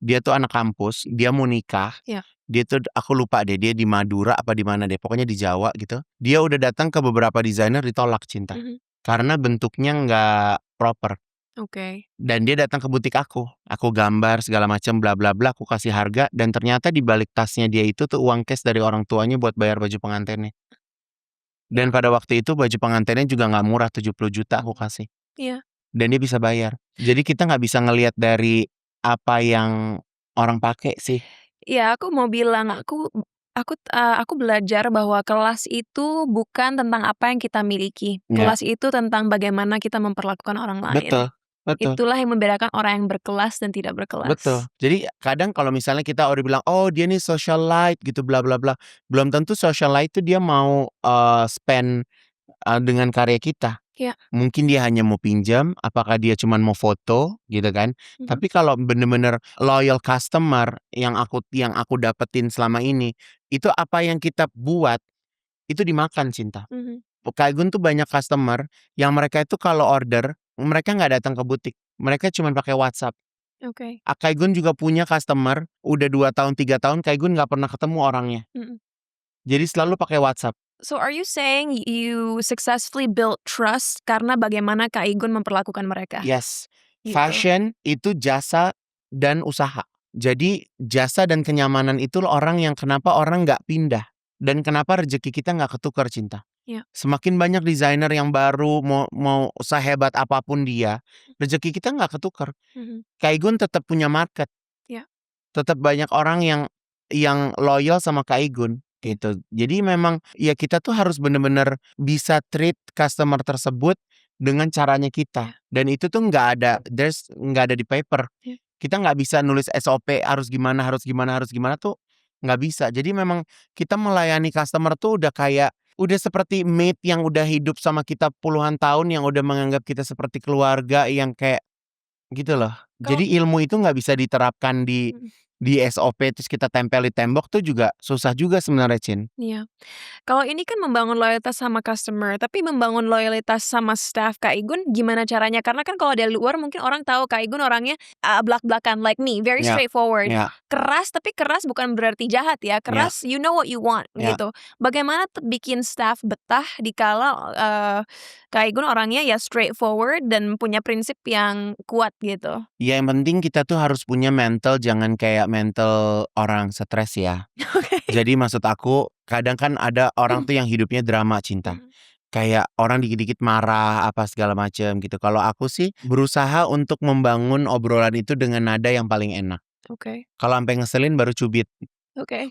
Speaker 1: dia tuh anak kampus, dia mau nikah.
Speaker 2: Iya.
Speaker 1: Dia tuh aku lupa deh, dia di Madura apa di mana deh, pokoknya di Jawa gitu. Dia udah datang ke beberapa desainer ditolak Cinta. Karena bentuknya nggak proper.
Speaker 2: Oke.
Speaker 1: Dan dia datang ke butik aku gambar segala macam bla bla bla, aku kasih harga dan ternyata di balik tasnya dia itu tuh uang cash dari orang tuanya buat bayar baju pengantinnya. Dan pada waktu itu baju pengantinnya juga nggak murah, 70 juta aku kasih.
Speaker 2: Iya.
Speaker 1: Dan dia bisa bayar. Jadi kita nggak bisa ngelihat dari apa yang orang pakai sih.
Speaker 2: Iya, aku mau bilang aku belajar bahwa kelas itu bukan tentang apa yang kita miliki.
Speaker 1: Ya.
Speaker 2: Kelas itu tentang bagaimana kita memperlakukan orang lain.
Speaker 1: Betul.
Speaker 2: Itulah yang membedakan orang yang berkelas dan tidak berkelas.
Speaker 1: Betul. Jadi kadang kalau misalnya kita udah bilang, oh dia nih socialite gitu bla bla bla, belum tentu socialite itu dia mau spend dengan karya kita.
Speaker 2: Iya.
Speaker 1: Mungkin dia hanya mau pinjam, apakah dia cuma mau foto gitu kan. Tapi kalau bener-bener loyal customer yang aku dapetin selama ini, itu apa yang kita buat itu dimakan Cinta. Kak Igun tuh banyak customer yang mereka itu kalau order, mereka nggak datang ke butik, mereka cuma pakai WhatsApp.
Speaker 2: Oke.
Speaker 1: Kak Igun juga punya customer udah 2 tahun 3 tahun Kak Igun nggak pernah ketemu orangnya. Jadi selalu pakai WhatsApp.
Speaker 2: So are you saying you successfully built trust karena bagaimana Kak Igun memperlakukan mereka?
Speaker 1: Yes.
Speaker 2: Gitu.
Speaker 1: Fashion itu jasa dan usaha. Jadi jasa dan kenyamanan itu orang yang kenapa orang nggak pindah dan kenapa rezeki kita nggak ketukar Cinta.
Speaker 2: Iya.
Speaker 1: Semakin banyak desainer yang baru mau sehebat apapun dia, rezeki kita nggak ketukar. Kak Igun tetap punya market.
Speaker 2: Iya.
Speaker 1: Tetap banyak orang yang loyal sama Kak Igun gitu. Jadi memang ya kita tuh harus bener-bener bisa treat customer tersebut dengan caranya kita. Dan itu tuh nggak ada di paper. Kita nggak bisa nulis SOP harus gimana tuh nggak bisa. Jadi memang kita melayani customer tuh udah seperti mate yang udah hidup sama kita puluhan tahun, yang udah menganggap kita seperti keluarga, yang kayak gitu loh. Jadi ilmu itu nggak bisa diterapkan di SOP terus kita tempel di tembok tuh juga susah juga sebenarnya Cin.
Speaker 2: Iya. Kalau ini kan membangun loyalitas sama customer, tapi membangun loyalitas sama staff Kak Igun gimana caranya? Karena kan kalau dari luar mungkin orang tahu Kak Igun orangnya blak-blakan like me, very
Speaker 1: Ya.
Speaker 2: straightforward.
Speaker 1: Ya.
Speaker 2: Keras, tapi keras bukan berarti jahat ya. Keras, you know what you want
Speaker 1: Ya.
Speaker 2: gitu. Bagaimana bikin staff betah dikala Kak Igun orangnya ya straightforward dan punya prinsip yang kuat gitu.
Speaker 1: Ya yang penting kita tuh harus punya mental, jangan kayak mental orang stres ya.
Speaker 2: Oke.
Speaker 1: Jadi maksud aku kadang kan ada orang tuh yang hidupnya drama Cinta. kayak orang dikit-dikit marah apa segala macam gitu. Kalau aku sih berusaha untuk membangun obrolan itu dengan nada yang paling enak.
Speaker 2: Oke.
Speaker 1: Kalau sampai ngeselin baru cubit.
Speaker 2: Oke.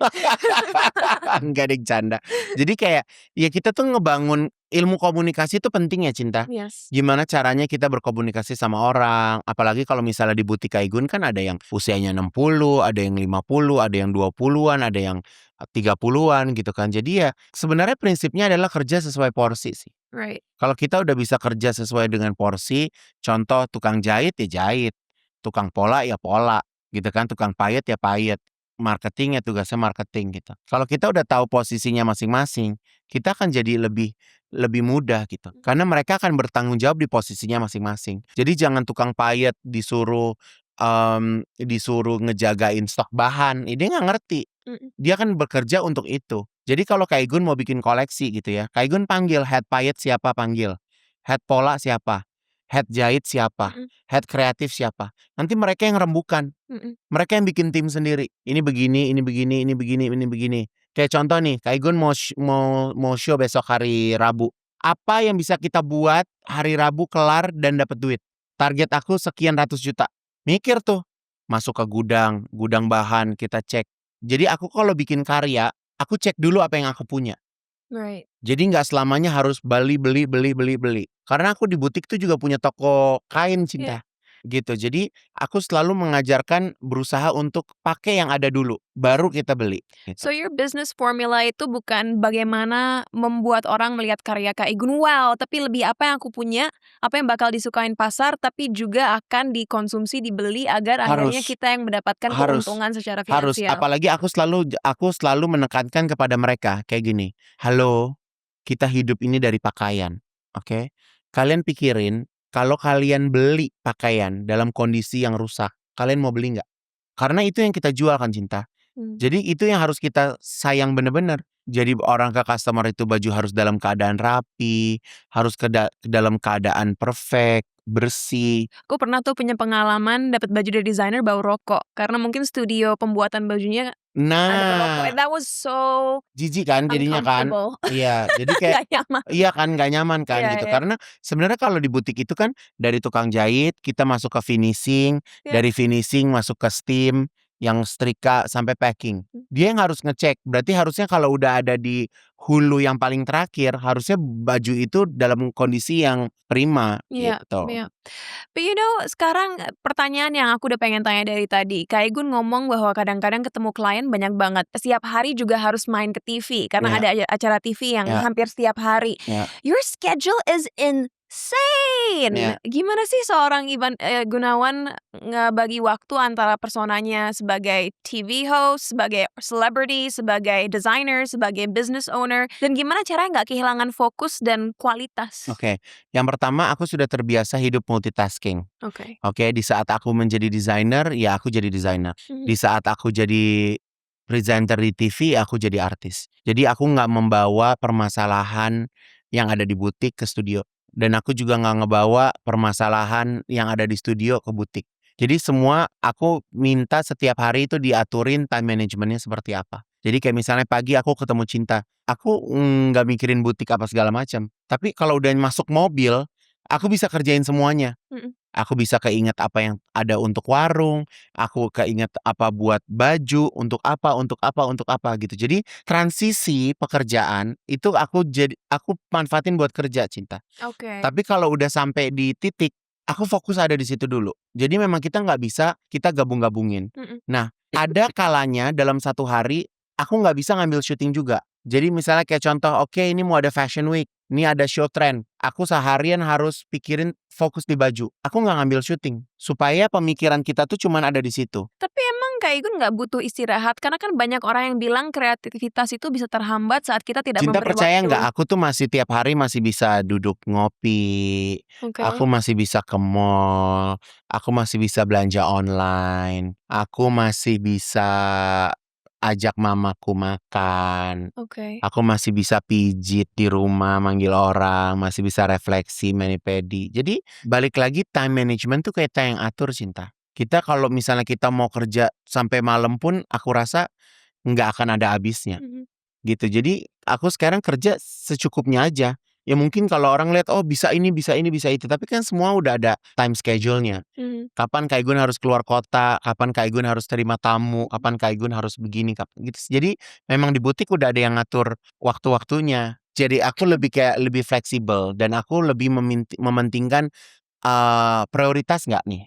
Speaker 1: Enggak deh, canda. Jadi kayak ya kita tuh ngebangun ilmu komunikasi itu penting ya, Cinta.
Speaker 2: Yes.
Speaker 1: Gimana caranya kita berkomunikasi sama orang, apalagi kalau misalnya di butik Kaigun kan ada yang usianya 60, ada yang 50, ada yang 20-an, ada yang 30-an gitu kan. Jadi ya sebenarnya prinsipnya adalah kerja sesuai porsi sih.
Speaker 2: Right.
Speaker 1: Kalau kita udah bisa kerja sesuai dengan porsi, contoh tukang jahit ya jahit, tukang pola ya pola, gitu kan, tukang payet ya payet, marketing ya tugasnya marketing gitu. Kalau kita udah tahu posisinya masing-masing, kita akan jadi lebih lebih mudah gitu. Karena mereka akan bertanggung jawab di posisinya masing-masing. Jadi jangan tukang payet disuruh ngejagain stok bahan, dia nggak ngerti.
Speaker 2: Mm-mm.
Speaker 1: Dia kan bekerja untuk itu. Jadi kalau Kaigun mau bikin koleksi gitu ya, Kaigun panggil head payet siapa panggil, head pola siapa, head jahit siapa,
Speaker 2: Mm-mm.
Speaker 1: head kreatif siapa. Nanti mereka yang rembukan,
Speaker 2: Mm-mm.
Speaker 1: mereka yang bikin tim sendiri. Ini begini, ini begini, ini begini, ini begini. Kayak contoh nih, Kaigun mau show besok hari Rabu. Apa yang bisa kita buat hari Rabu kelar dan dapat duit? Target aku sekian ratus juta. Mikir tuh, masuk ke gudang, gudang bahan kita cek. Jadi aku kalau bikin karya, aku cek dulu apa yang aku punya.
Speaker 2: Right.
Speaker 1: Jadi nggak selamanya harus beli. Karena aku di butik tuh juga punya toko kain, Cinta. Gitu. Jadi aku selalu mengajarkan berusaha untuk pakai yang ada dulu, baru kita beli. Gitu.
Speaker 2: So your business formula itu bukan bagaimana membuat orang melihat karya Kak Igun, wow, tapi lebih apa yang aku punya, apa yang bakal disukain pasar, tapi juga akan dikonsumsi, dibeli agar akhirnya
Speaker 1: Harus.
Speaker 2: kita yang mendapatkan
Speaker 1: Harus.
Speaker 2: keuntungan secara
Speaker 1: Harus.
Speaker 2: finansial.
Speaker 1: Apalagi aku selalu menekankan kepada mereka kayak gini. Halo, kita hidup ini dari pakaian. Oke? Kalian pikirin kalau kalian beli pakaian dalam kondisi yang rusak, kalian mau beli nggak? Karena itu yang kita jual kan, Cinta. Jadi itu yang harus kita sayang bener-bener. Jadi orang ke customer itu baju harus dalam keadaan rapi, harus dalam keadaan perfect, bersih.
Speaker 2: Aku pernah tuh punya pengalaman dapat baju dari desainer bau rokok karena mungkin studio pembuatan bajunya ada rokok.
Speaker 1: Nah,
Speaker 2: That was so
Speaker 1: jijik kan jadinya kan?
Speaker 2: uncomfortable.
Speaker 1: Iya, jadi kayak
Speaker 2: Gak nyaman.
Speaker 1: iya kan, nggak nyaman kan
Speaker 2: Iya,
Speaker 1: gitu.
Speaker 2: iya.
Speaker 1: Karena sebenarnya kalau di butik itu kan dari tukang jahit kita masuk ke finishing,
Speaker 2: Iya.
Speaker 1: dari finishing masuk ke steam, yang setrika sampai packing. Dia yang harus ngecek. Berarti harusnya kalau udah ada di hulu yang paling terakhir, harusnya baju itu dalam kondisi yang prima
Speaker 2: Iya,
Speaker 1: gitu.
Speaker 2: iya. But you know, sekarang pertanyaan yang aku udah pengen tanya dari tadi. Kak Igun ngomong bahwa kadang-kadang ketemu klien banyak banget. Setiap hari juga harus main ke TV karena
Speaker 1: Ya.
Speaker 2: ada acara TV yang
Speaker 1: Ya.
Speaker 2: hampir setiap hari.
Speaker 1: Ya.
Speaker 2: Your schedule is insane.
Speaker 1: Ya.
Speaker 2: Gimana sih seorang Ivan Gunawan ngebagi waktu antara personanya sebagai TV host, sebagai celebrity, sebagai designer, sebagai business owner, dan gimana caranya nggak kehilangan fokus dan kualitas?
Speaker 1: Oke, yang pertama aku sudah terbiasa hidup multitasking.
Speaker 2: Oke.
Speaker 1: Oke, di saat aku menjadi desainer, ya aku jadi desainer. Di saat aku jadi presenter di TV, aku jadi artis. Jadi aku nggak membawa permasalahan yang ada di butik ke studio. Dan aku juga nggak ngebawa permasalahan yang ada di studio ke butik. Jadi semua aku minta setiap hari itu diaturin time managementnya seperti apa. Jadi kayak misalnya pagi aku ketemu Cinta, aku nggak mikirin butik apa segala macam. Tapi kalau udah masuk mobil, aku bisa kerjain semuanya. Aku bisa keinget apa yang ada untuk warung, aku keinget apa buat baju, untuk apa gitu. Jadi transisi pekerjaan itu aku manfaatin buat kerja, Cinta.
Speaker 2: Oke.
Speaker 1: Tapi kalau udah sampai di titik, aku fokus ada di situ dulu. Jadi memang kita nggak bisa kita gabung-gabungin. Nah, ada kalanya dalam satu hari aku nggak bisa ngambil syuting juga. Jadi misalnya kayak contoh, oke ini mau ada fashion week, ini ada show trend. Aku seharian harus pikirin fokus di baju. Aku nggak ngambil syuting supaya pemikiran kita tuh cuman ada di situ.
Speaker 2: Tapi emang Kak Igun nggak butuh istirahat? Karena kan banyak orang yang bilang kreativitas itu bisa terhambat saat kita tidak
Speaker 1: Cinta
Speaker 2: memberi
Speaker 1: percaya
Speaker 2: waktu.
Speaker 1: nggak? Aku tuh masih tiap hari masih bisa duduk ngopi.
Speaker 2: Oke.
Speaker 1: Aku masih bisa ke mall. Aku masih bisa belanja online. Aku masih bisa ajak mamaku makan.
Speaker 2: Oke.
Speaker 1: Aku masih bisa pijit di rumah, manggil orang, masih bisa refleksi, mani-pedi. Jadi balik lagi time management tuh kita yang atur, Cinta. Kita kalau misalnya kita mau kerja sampai malam pun aku rasa nggak akan ada habisnya. Gitu. Jadi aku sekarang kerja secukupnya aja. Ya mungkin kalau orang lihat, oh bisa ini, bisa ini, bisa itu. Tapi kan semua udah ada time schedule-nya. Kapan Kak Igun harus keluar kota, kapan Kak Igun harus terima tamu, kapan Kak Igun harus begini, gitu. Jadi memang di butik udah ada yang ngatur waktu-waktunya. Jadi aku lebih fleksibel dan aku lebih mementingkan prioritas nggak nih,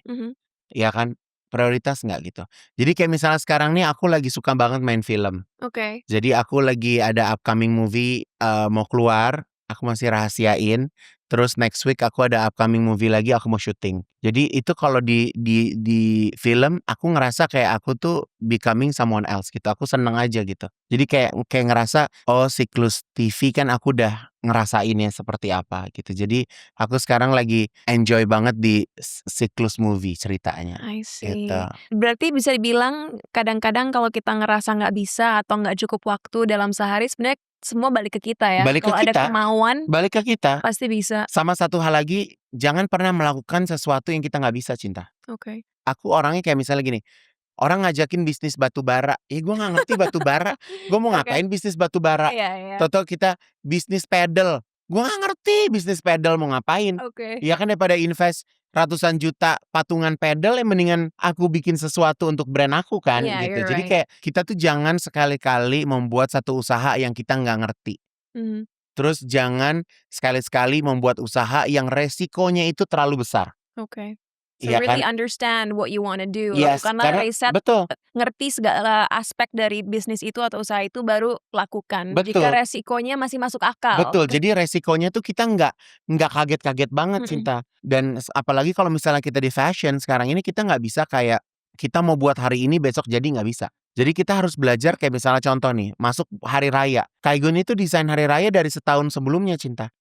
Speaker 1: ya kan? Prioritas nggak gitu. Jadi kayak misalnya sekarang nih aku lagi suka banget main film.
Speaker 2: Oke.
Speaker 1: Jadi aku lagi ada upcoming movie mau keluar, aku masih rahasiain. Terus next week aku ada upcoming movie lagi aku mau syuting. Jadi itu kalau di film aku ngerasa kayak aku tuh becoming someone else gitu. Aku seneng aja gitu. Jadi kayak ngerasa oh siklus TV kan aku udah ngerasainnya seperti apa gitu. Jadi aku sekarang lagi enjoy banget di siklus movie ceritanya
Speaker 2: I
Speaker 1: gitu.
Speaker 2: see. Berarti bisa dibilang kadang-kadang kalau kita ngerasa nggak bisa atau nggak cukup waktu dalam sehari sebenarnya semua balik ke kita ya.
Speaker 1: Balik ke
Speaker 2: Kalau ada
Speaker 1: kita.
Speaker 2: kemauan
Speaker 1: Balik ke kita.
Speaker 2: pasti bisa.
Speaker 1: Sama satu hal lagi, jangan pernah melakukan sesuatu yang kita nggak bisa, Cinta.
Speaker 2: Oke.
Speaker 1: Aku orangnya kayak misalnya gini, orang ngajakin bisnis batu bara, gue nggak ngerti batu bara, gue mau
Speaker 2: Oke.
Speaker 1: ngapain bisnis batu bara?
Speaker 2: Iya, iya.
Speaker 1: Tahu-tahu kita bisnis pedal, gue nggak ngerti bisnis pedal mau ngapain.
Speaker 2: Oke.
Speaker 1: Ya kan daripada invest ratusan juta patungan pedal, mendingan aku bikin sesuatu untuk brand aku kan
Speaker 2: Yeah,
Speaker 1: gitu.
Speaker 2: you're
Speaker 1: Jadi
Speaker 2: right.
Speaker 1: kayak kita tuh jangan sekali-kali membuat satu usaha yang kita nggak ngerti.
Speaker 2: Mhm.
Speaker 1: Terus jangan sekali-sekali membuat usaha yang resikonya itu terlalu besar.
Speaker 2: Oke. So
Speaker 1: Iya
Speaker 2: really
Speaker 1: kan?
Speaker 2: understand what you wanna do.
Speaker 1: Yes,
Speaker 2: Lakukanlah
Speaker 1: karena
Speaker 2: riset,
Speaker 1: betul,
Speaker 2: ngerti segala aspek dari bisnis itu atau usaha itu baru lakukan. Jika
Speaker 1: betul,
Speaker 2: resikonya masih masuk akal.
Speaker 1: betul. Jadi resikonya tuh kita nggak kaget-kaget banget,
Speaker 2: Mhm.
Speaker 1: Cinta. Dan apalagi kalau misalnya kita di fashion sekarang ini kita nggak bisa kayak kita mau buat hari ini besok jadi nggak bisa. Jadi kita harus belajar kayak misalnya contoh nih, masuk hari raya. Kaigun itu desain hari raya dari setahun sebelumnya, Cinta.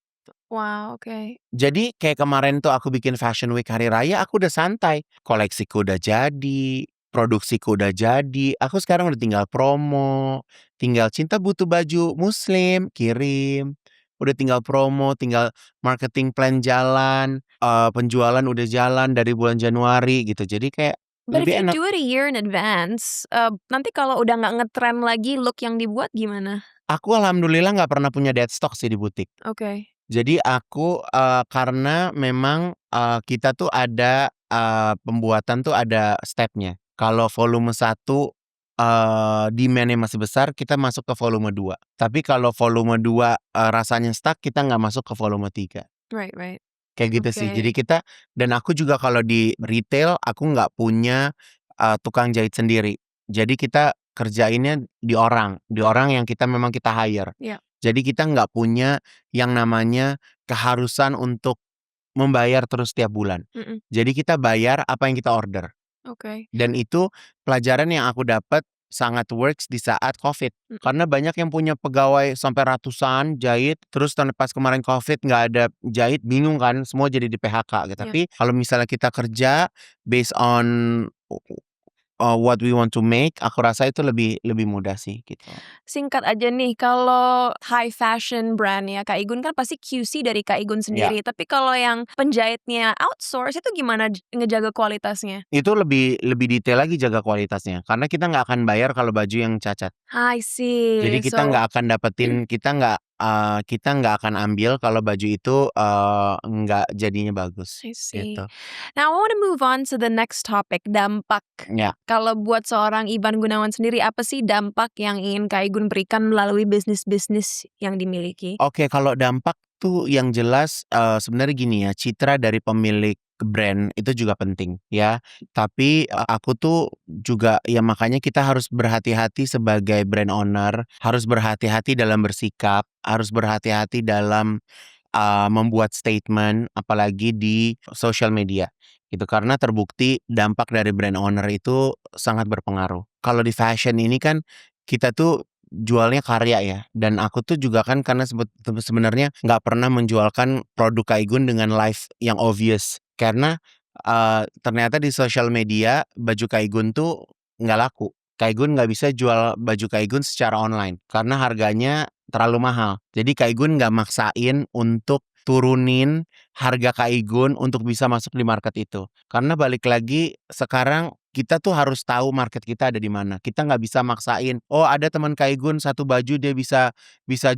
Speaker 2: Wow, oke.
Speaker 1: Jadi kayak kemarin tuh aku bikin Fashion Week hari raya aku udah santai. Koleksiku udah jadi, produksiku udah jadi, aku sekarang udah tinggal promo, tinggal Cinta butuh baju muslim, kirim. Udah tinggal promo, tinggal marketing plan jalan, penjualan udah jalan dari bulan Januari gitu. Jadi kayak
Speaker 2: But if
Speaker 1: lebih
Speaker 2: you
Speaker 1: enak.
Speaker 2: do it a year in advance, nanti kalau udah nggak ngetren lagi look yang dibuat gimana?
Speaker 1: Aku alhamdulillah nggak pernah punya dead stock sih di butik.
Speaker 2: Oke.
Speaker 1: Jadi aku, karena memang, kita tuh ada, pembuatan tuh ada step-nya. Kalau volume 1, demand-nya masih besar, kita masuk ke volume 2. Tapi kalau volume 2, rasanya stuck, kita nggak masuk ke volume 3.
Speaker 2: Right, right.
Speaker 1: Kayak gitu sih.
Speaker 2: Oke.
Speaker 1: Jadi kita dan aku juga kalau di retail, aku nggak punya, tukang jahit sendiri. Jadi kita kerjainnya di orang yang memang kita hire.
Speaker 2: Iya.
Speaker 1: Jadi kita nggak punya yang namanya keharusan untuk membayar terus tiap bulan.
Speaker 2: Mhm.
Speaker 1: Jadi kita bayar apa yang kita order.
Speaker 2: Oke.
Speaker 1: Dan itu pelajaran yang aku dapat sangat works di saat Covid.
Speaker 2: Mhm.
Speaker 1: Karena banyak yang punya pegawai sampai ratusan jahit, terus pas kemarin Covid nggak ada jahit, bingung kan, semua jadi di PHK gitu.
Speaker 2: Iya.
Speaker 1: Tapi kalau misalnya kita kerja based on what we want to make, aku rasa itu lebih mudah sih gitu.
Speaker 2: Singkat aja nih, kalau high fashion brand ya, Kak Igun kan pasti QC dari Kak Igun
Speaker 1: Ya.
Speaker 2: sendiri. Tapi kalau yang penjahitnya outsource itu gimana ngejaga kualitasnya?
Speaker 1: Itu lebih detail lagi jaga kualitasnya, karena kita nggak akan bayar kalau baju yang cacat.
Speaker 2: I see.
Speaker 1: Jadi kita
Speaker 2: So
Speaker 1: nggak akan dapetin, kita nggak akan ambil kalau baju itu, nggak jadinya bagus,
Speaker 2: I see.
Speaker 1: gitu.
Speaker 2: Now I wanna move on to the next topic, dampak.
Speaker 1: Ya,
Speaker 2: Kalau buat seorang Ivan Gunawan sendiri, apa sih dampak yang ingin Kak Igun berikan melalui bisnis-bisnis yang dimiliki?
Speaker 1: oke kalau dampak tuh yang jelas, sebenarnya gini ya, citra dari pemilik brand itu juga penting ya. Tapi, aku tuh juga ya makanya kita harus berhati-hati sebagai brand owner, harus berhati-hati dalam bersikap, harus berhati-hati dalam membuat statement apalagi di social media gitu karena terbukti dampak dari brand owner itu sangat berpengaruh. Kalau di fashion ini kan kita tuh jualnya karya ya dan aku tuh juga kan karena sebenarnya nggak pernah menjualkan produk Kaigun dengan live yang obvious karena, ternyata di social media baju Kaigun tuh nggak laku. Kaigun nggak bisa jual baju Kaigun secara online karena harganya terlalu mahal. Jadi Kaigun nggak maksain untuk turunin harga Kak Igun untuk bisa masuk di market itu. Karena balik lagi sekarang kita tuh harus tahu market kita ada di mana. Kita nggak bisa maksain, oh ada teman Kak Igun satu baju dia bisa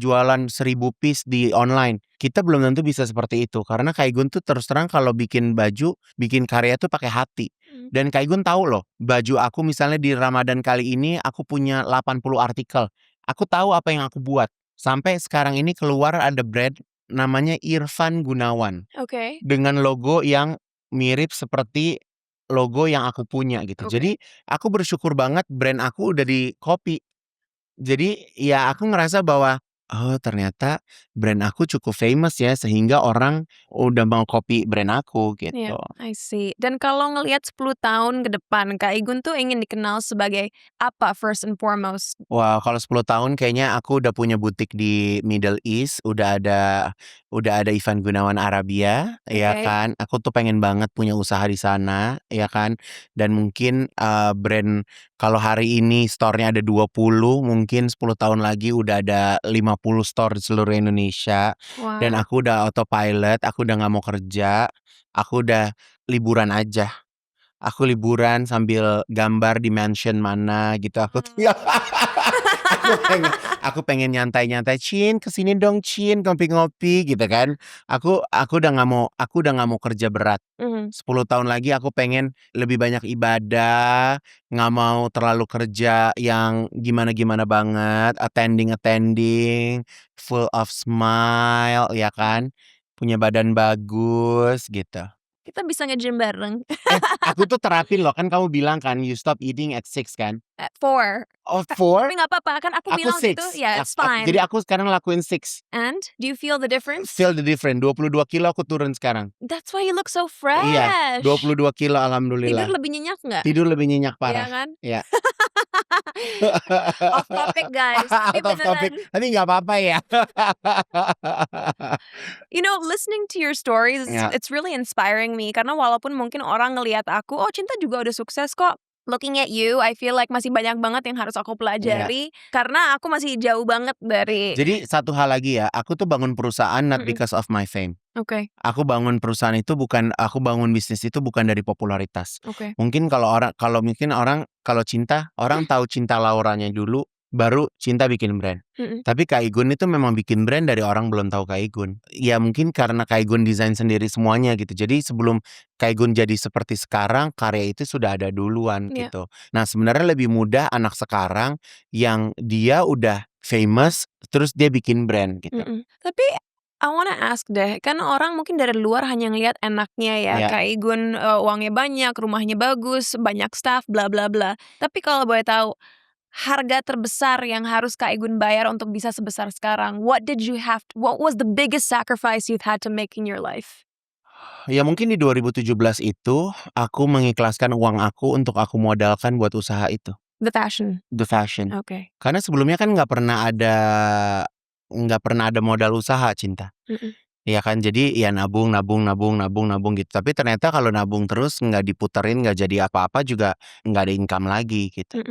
Speaker 1: jualan 1000 piece di online. Kita belum tentu bisa seperti itu karena Kak Igun tuh terus terang kalau bikin baju, bikin karya tuh pakai hati. Dan Kak Igun tahu loh, baju aku misalnya di Ramadan kali ini aku punya 80 artikel. Aku tahu apa yang aku buat. Sampai sekarang ini keluar ada brand namanya Irfan Gunawan
Speaker 2: Oke.
Speaker 1: dengan logo yang mirip seperti logo yang aku punya gitu.
Speaker 2: Oke.
Speaker 1: Jadi aku bersyukur banget brand aku udah di-copy. Jadi ya aku ngerasa bahwa, oh ternyata brand aku cukup famous ya sehingga orang udah mau copy brand aku gitu.
Speaker 2: Yeah, I see. Dan kalau ngelihat 10 tahun ke depan, Kak Igun tuh ingin dikenal sebagai apa first and foremost?
Speaker 1: Wah, kalau 10 tahun kayaknya aku udah punya butik di Middle East, udah ada Ivan Gunawan Arabia, ya
Speaker 2: Oke.
Speaker 1: kan. Aku tuh pengen banget punya usaha di sana, ya kan. Dan mungkin, brand kalau hari ini store-nya ada 20, mungkin 10 tahun lagi udah ada 50 store di seluruh Indonesia. Dan
Speaker 2: Wah.
Speaker 1: aku udah autopilot, aku udah nggak mau kerja, aku udah liburan aja. Aku liburan sambil gambar di mansion mana gitu, aku tuh aku pengen nyantai-nyantai, "Cin, kesini dong Cin, ngopi-ngopi," gitu kan. Aku udah nggak mau kerja berat.
Speaker 2: Mhm.
Speaker 1: 10 tahun lagi aku pengen lebih banyak ibadah, nggak mau terlalu kerja yang gimana-gimana banget, attending, full of smile, ya kan. Punya badan bagus, gitu.
Speaker 2: Kita bisa nge-gym bareng.
Speaker 1: Aku tuh terapin loh, kan kamu bilang kan, you stop eating at 6 kan?
Speaker 2: At 4.
Speaker 1: Oh,
Speaker 2: Tapi
Speaker 1: 4?
Speaker 2: nggak apa-apa, kan aku
Speaker 1: Aku
Speaker 2: bilang gitu,
Speaker 1: 6.
Speaker 2: ya it's
Speaker 1: Jadi
Speaker 2: fine.
Speaker 1: aku sekarang lakuin 6.
Speaker 2: And, do you feel the difference?
Speaker 1: Feel the difference, 22 kilo aku turun sekarang.
Speaker 2: That's why you look so
Speaker 1: Iya,
Speaker 2: fresh.
Speaker 1: 22 kilo
Speaker 2: Tidur
Speaker 1: alhamdulillah.
Speaker 2: lebih nyenyak nggak?
Speaker 1: Tidur lebih nyenyak
Speaker 2: Iya
Speaker 1: parah,
Speaker 2: kan?
Speaker 1: iya.
Speaker 2: Off topic guys, tapi
Speaker 1: Out of topic,
Speaker 2: beneran.
Speaker 1: tapi nggak apa-apa ya.
Speaker 2: You know, listening to your stories,
Speaker 1: Ya.
Speaker 2: it's really inspiring me. Karena walaupun mungkin orang ngelihat aku, oh Cinta juga udah sukses kok. Looking at you, I feel like masih banyak banget yang harus aku pelajari. Karena aku masih jauh banget dari...
Speaker 1: Jadi satu hal lagi ya, aku tuh bangun perusahaan not because of my fame.
Speaker 2: Oke.
Speaker 1: Aku bangun bangun bisnis itu bukan dari popularitas.
Speaker 2: Oke.
Speaker 1: Mungkin kalau Cinta, orang tahu Cinta Lauranya dulu, baru Cinta bikin brand. Tapi Kak Igun itu memang bikin brand dari orang belum tahu Kak Igun. Ya mungkin karena Kak Igun desain sendiri semuanya gitu. Jadi sebelum Kak Igun jadi seperti sekarang, karya itu sudah ada duluan
Speaker 2: Iya.
Speaker 1: gitu. Nah sebenarnya lebih mudah anak sekarang yang dia udah famous, terus dia bikin brand gitu.
Speaker 2: Tapi I wanna ask deh, kan orang mungkin dari luar hanya ngelihat enaknya ya,
Speaker 1: Iya.
Speaker 2: Kak Igun uangnya banyak, rumahnya bagus, banyak staff, bla bla bla. Tapi kalau boleh tahu, harga terbesar yang harus Kak Igun bayar untuk bisa sebesar sekarang, what was the biggest sacrifice you've had to make in your life?
Speaker 1: Ya mungkin di 2017 itu, aku mengikhlaskan uang aku untuk aku modalkan buat usaha itu,
Speaker 2: The fashion.
Speaker 1: The Fashion.
Speaker 2: Oke.
Speaker 1: Karena sebelumnya kan nggak pernah ada modal usaha Cinta. Ya kan, jadi ya nabung gitu. Tapi ternyata kalau nabung terus nggak diputerin, nggak jadi apa-apa juga nggak ada income lagi gitu.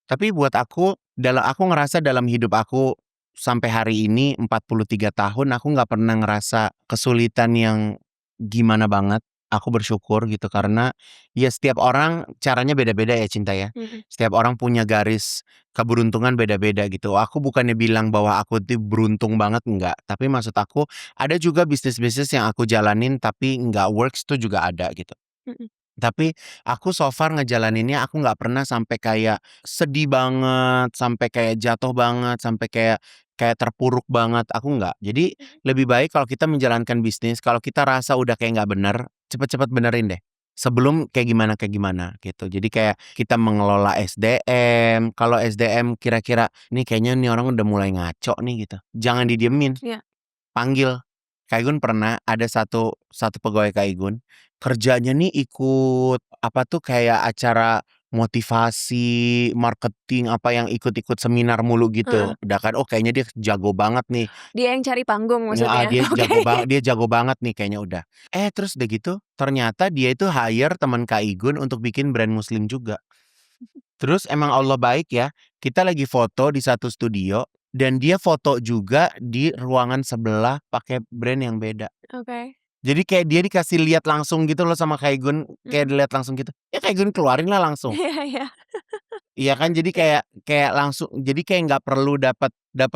Speaker 1: Tapi buat aku ngerasa dalam hidup aku sampai hari ini 43 tahun aku nggak pernah ngerasa kesulitan yang gimana banget. Aku bersyukur gitu karena ya setiap orang caranya beda-beda ya Cinta ya. Setiap orang punya garis keberuntungan beda-beda gitu. Aku bukannya bilang bahwa aku tuh beruntung banget, enggak. Tapi maksud aku ada juga bisnis-bisnis yang aku jalanin tapi nggak works tuh juga ada gitu. Tapi aku so far ngejalaninnya aku nggak pernah sampai kayak sedih banget, sampai kayak jatuh banget, sampai kayak terpuruk banget, aku nggak. Jadi lebih baik kalau kita menjalankan bisnis, kalau kita rasa udah kayak nggak bener, cepet-cepet benerin deh. Sebelum kayak gimana gitu. Jadi kayak kita mengelola SDM, kalau SDM kira-kira, nih kayaknya nih orang udah mulai ngaco nih gitu. Jangan didiemin.
Speaker 2: Iya.
Speaker 1: Panggil. Kak Igun pernah ada satu pegawai Kak Igun, kerjanya nih ikut apa tuh kayak acara motivasi, marketing, apa yang ikut-ikut seminar mulu gitu. Udah kan, oh kayaknya dia jago banget nih.
Speaker 2: Dia yang cari panggung maksudnya?
Speaker 1: Dia
Speaker 2: Oke.
Speaker 1: jago banget nih kayaknya udah. Terus udah gitu, ternyata dia itu hire teman Kak Igun untuk bikin brand muslim juga. Terus emang Allah baik ya, kita lagi foto di satu studio, dan dia foto juga di ruangan sebelah pakai brand yang beda.
Speaker 2: Oke.
Speaker 1: Jadi kayak dia dikasih lihat langsung gitu loh sama Kaigun, kayak dilihat langsung gitu. Ya Kaigun keluarin lah langsung.
Speaker 2: Iya iya.
Speaker 1: Iya kan, jadi kayak langsung, jadi kayak nggak perlu dapat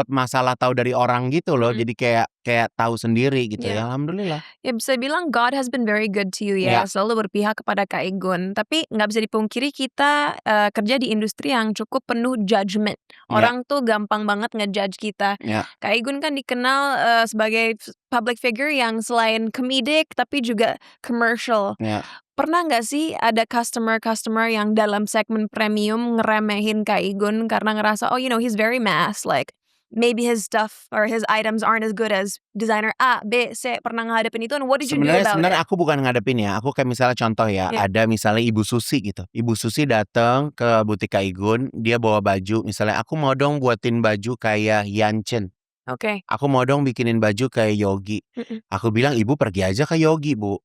Speaker 1: masalah tahu dari orang gitu loh. Jadi kayak tahu sendiri gitu
Speaker 2: Iya.
Speaker 1: ya, alhamdulillah.
Speaker 2: Ya bisa bilang God has been very good to you ya,
Speaker 1: Ya.
Speaker 2: selalu berpihak kepada Kak Igun. Tapi nggak bisa dipungkiri kita kerja di industri yang cukup penuh judgment.
Speaker 1: Ya.
Speaker 2: Orang tuh gampang banget ngejudge kita.
Speaker 1: Ya.
Speaker 2: Kak Igun kan dikenal sebagai public figure yang selain comedic tapi juga commercial.
Speaker 1: Ya.
Speaker 2: Pernah nggak sih ada customer yang dalam segmen premium ngeremehin Kak Igun karena ngerasa, oh he's very mass, like maybe his stuff or his items aren't as good as designer A, B, C. Pernah ngadepin itu, and what did you do about
Speaker 1: Sebenarnya
Speaker 2: it?
Speaker 1: aku bukan ngadepin ya, aku kayak misalnya contoh ya,
Speaker 2: Ya.
Speaker 1: ada misalnya Ibu Susi gitu. Ibu Susi datang ke butik Kak Igun, dia bawa baju, misalnya aku mau dong buatin baju kayak Yanchen.
Speaker 2: Oke.
Speaker 1: Aku mau dong bikinin baju kayak Yogi. Aku bilang, Ibu pergi aja ke Yogi, Bu.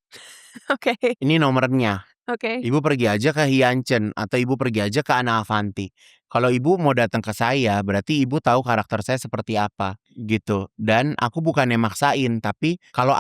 Speaker 2: Oke.
Speaker 1: Ini nomornya.
Speaker 2: Oke.
Speaker 1: Ibu pergi aja ke Yanchen atau Ibu pergi aja ke Ana Avanti. Kalau Ibu mau datang ke saya, berarti Ibu tahu karakter saya seperti apa gitu. Dan aku bukannya maksain, tapi kalau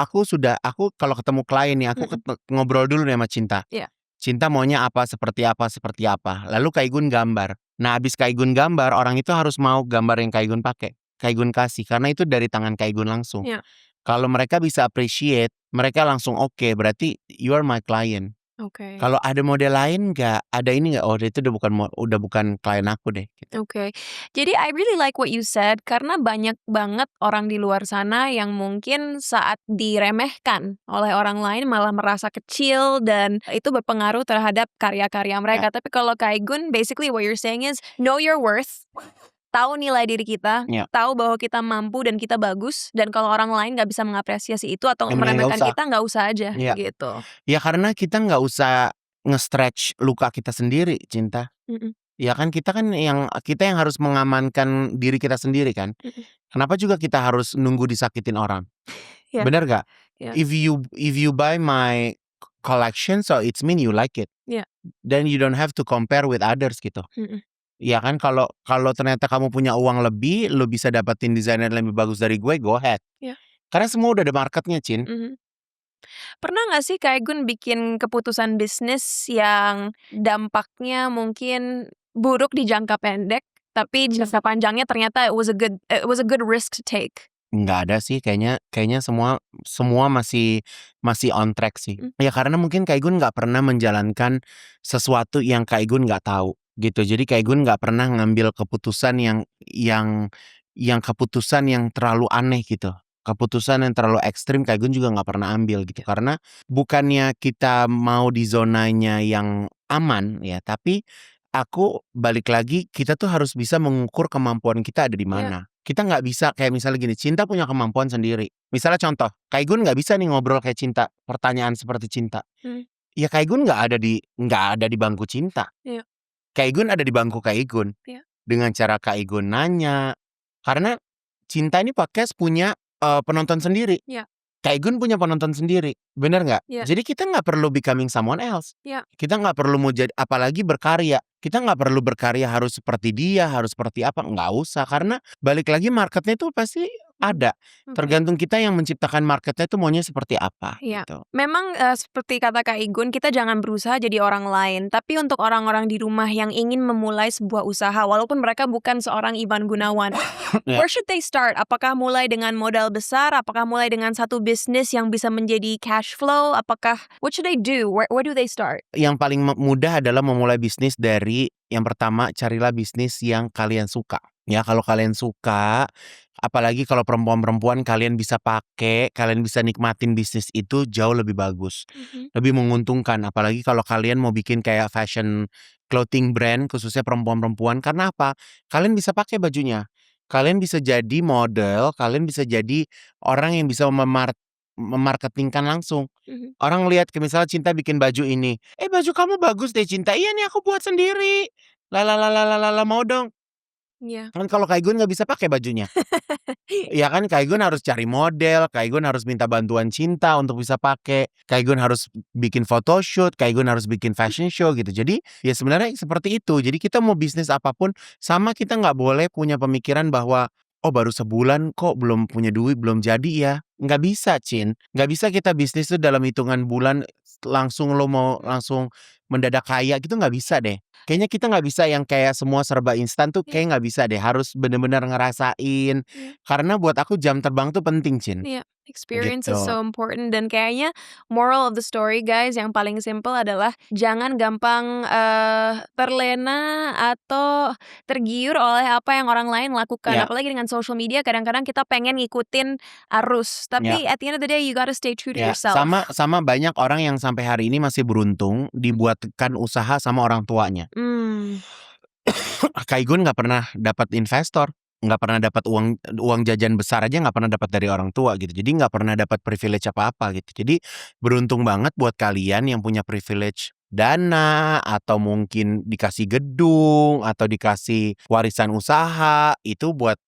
Speaker 1: kalau ketemu klien nih, aku ngobrol dulu nih sama Cinta.
Speaker 2: Iya.
Speaker 1: Cinta maunya apa, seperti apa, seperti apa. Lalu Kak Igun gambar. Nah, habis Kak Igun gambar, orang itu harus mau gambar yang Kak Igun pakai. Kak Igun kasih, karena itu dari tangan Kak Igun langsung.
Speaker 2: Iya.
Speaker 1: Kalau mereka bisa appreciate, mereka langsung oke, berarti you are my client.
Speaker 2: Oke.
Speaker 1: Kalau ada model lain nggak, ada ini nggak, oh itu udah bukan klien aku deh gitu.
Speaker 2: Oke. Jadi I really like what you said karena banyak banget orang di luar sana yang mungkin saat diremehkan oleh orang lain malah merasa kecil dan itu berpengaruh terhadap karya-karya mereka. Tapi kalau Kak Igun, basically what you're saying is know your worth. Tahu nilai diri kita,
Speaker 1: Ya.
Speaker 2: tahu bahwa kita mampu dan kita bagus, dan kalau orang lain nggak bisa mengapresiasi itu atau
Speaker 1: Ya, mending
Speaker 2: meremehkan
Speaker 1: nggak usah.
Speaker 2: kita, nggak usah aja
Speaker 1: Iya.
Speaker 2: gitu.
Speaker 1: Ya karena kita nggak usah nge-stretch luka kita sendiri, Cinta. Ya kan kita yang harus mengamankan diri kita sendiri kan. Kenapa juga kita harus nunggu disakitin orang?
Speaker 2: Iya.
Speaker 1: Bener gak?
Speaker 2: Iya.
Speaker 1: If you buy my collection, so it's mean you like it.
Speaker 2: Iya.
Speaker 1: Then you don't have to compare with others gitu. Ya kan, kalau ternyata kamu punya uang lebih, lu bisa dapetin desainer lebih bagus dari gue, go ahead.
Speaker 2: Iya.
Speaker 1: Karena semua udah ada marketnya, Cin.
Speaker 2: Pernah nggak sih Kak Igun bikin keputusan bisnis yang dampaknya mungkin buruk di jangka pendek, tapi jangka panjangnya ternyata it was a good risk to take?
Speaker 1: Nggak ada sih, kayaknya semua masih on track sih. Ya karena mungkin Kak Igun nggak pernah menjalankan sesuatu yang Kak Igun nggak tahu gitu. Jadi Kak Igun nggak pernah ngambil keputusan yang keputusan yang terlalu aneh gitu. Keputusan yang terlalu ekstrim Kak Igun juga nggak pernah ambil gitu. Karena bukannya kita mau di zonanya yang aman ya, tapi aku balik lagi, kita tuh harus bisa mengukur kemampuan kita ada di mana. Kita nggak bisa kayak misalnya gini, Cinta punya kemampuan sendiri. Misalnya contoh, Kak Igun nggak bisa nih ngobrol kayak Cinta, pertanyaan seperti Cinta. Ya Kak Igun nggak ada di bangku Cinta.
Speaker 2: Iya.
Speaker 1: Kak Igun ada di bangku Kak Igun.
Speaker 2: Iya.
Speaker 1: Dengan cara Kak Igun nanya. Karena Cinta ini podcast punya penonton sendiri.
Speaker 2: Iya.
Speaker 1: Kak Igun punya penonton sendiri, bener nggak?
Speaker 2: Iya.
Speaker 1: Jadi kita nggak perlu becoming someone else.
Speaker 2: Iya.
Speaker 1: Kita nggak perlu mau jadi, apalagi berkarya. Kita nggak perlu berkarya harus seperti dia, harus seperti apa, nggak usah. Karena balik lagi marketnya itu pasti ada. Tergantung kita yang menciptakan marketnya itu maunya seperti apa.
Speaker 2: Iya.
Speaker 1: Gitu.
Speaker 2: Memang seperti kata Kak Igun, kita jangan berusaha jadi orang lain. Tapi untuk orang-orang di rumah yang ingin memulai sebuah usaha, walaupun mereka bukan seorang Ivan Gunawan,
Speaker 1: Ya.
Speaker 2: where should they start? Apakah mulai dengan modal besar? Apakah mulai dengan satu bisnis yang bisa menjadi cash flow? Apakah, what should they do? Where do they start?
Speaker 1: Yang paling mudah adalah memulai bisnis dari, yang pertama, carilah bisnis yang kalian suka. Ya, kalau kalian suka, apalagi kalau perempuan-perempuan, kalian bisa pakai, kalian bisa nikmatin bisnis itu jauh lebih bagus. Lebih menguntungkan, apalagi kalau kalian mau bikin kayak fashion clothing brand, khususnya perempuan-perempuan. Karena apa? Kalian bisa pakai bajunya. Kalian bisa jadi model, kalian bisa jadi orang yang bisa memarketingkan langsung. Orang lihat misalnya Cinta bikin baju ini, baju kamu bagus deh Cinta, iya nih aku buat sendiri. Lala mau dong.
Speaker 2: Iya.
Speaker 1: Kan kalau Kak Igun nggak bisa pakai bajunya. Ya kan, Kak Igun harus cari model, Kak Igun harus minta bantuan Cinta untuk bisa pakai, Kak Igun harus bikin photoshoot, Kak Igun harus bikin fashion show gitu. Jadi ya sebenarnya seperti itu. Jadi kita mau bisnis apapun, sama kita nggak boleh punya pemikiran bahwa oh baru sebulan kok belum punya duit, belum jadi ya. Nggak bisa, Cin. Nggak bisa kita bisnis tuh dalam hitungan bulan langsung lo mau langsung mendadak kaya gitu nggak bisa deh. Kayaknya kita nggak bisa yang kayak semua serba instan tuh
Speaker 2: Iya.
Speaker 1: kayak nggak bisa deh. Harus bener-bener ngerasain.
Speaker 2: Iya.
Speaker 1: Karena buat aku jam terbang tuh penting, Cin.
Speaker 2: Iya, experience is
Speaker 1: Gitu.
Speaker 2: so important dan kayaknya moral of the story guys yang paling simple adalah jangan gampang, terlena atau tergiur oleh apa yang orang lain lakukan.
Speaker 1: Ya,
Speaker 2: Apalagi dengan social media kadang-kadang kita pengen ngikutin arus,
Speaker 1: ya.
Speaker 2: tapi at the end of the day you gotta stay true to
Speaker 1: Ya, sama
Speaker 2: yourself.
Speaker 1: sama banyak orang yang sampai hari ini masih beruntung dibuatkan usaha sama orang tuanya.
Speaker 2: Mmm,
Speaker 1: Kak Igun nggak pernah dapat investor, nggak pernah dapat uang jajan besar aja nggak pernah dapat dari orang tua gitu. Jadi nggak pernah dapat privilege apa-apa gitu. Jadi beruntung banget buat kalian yang punya privilege dana atau mungkin dikasih gedung atau dikasih warisan usaha itu buat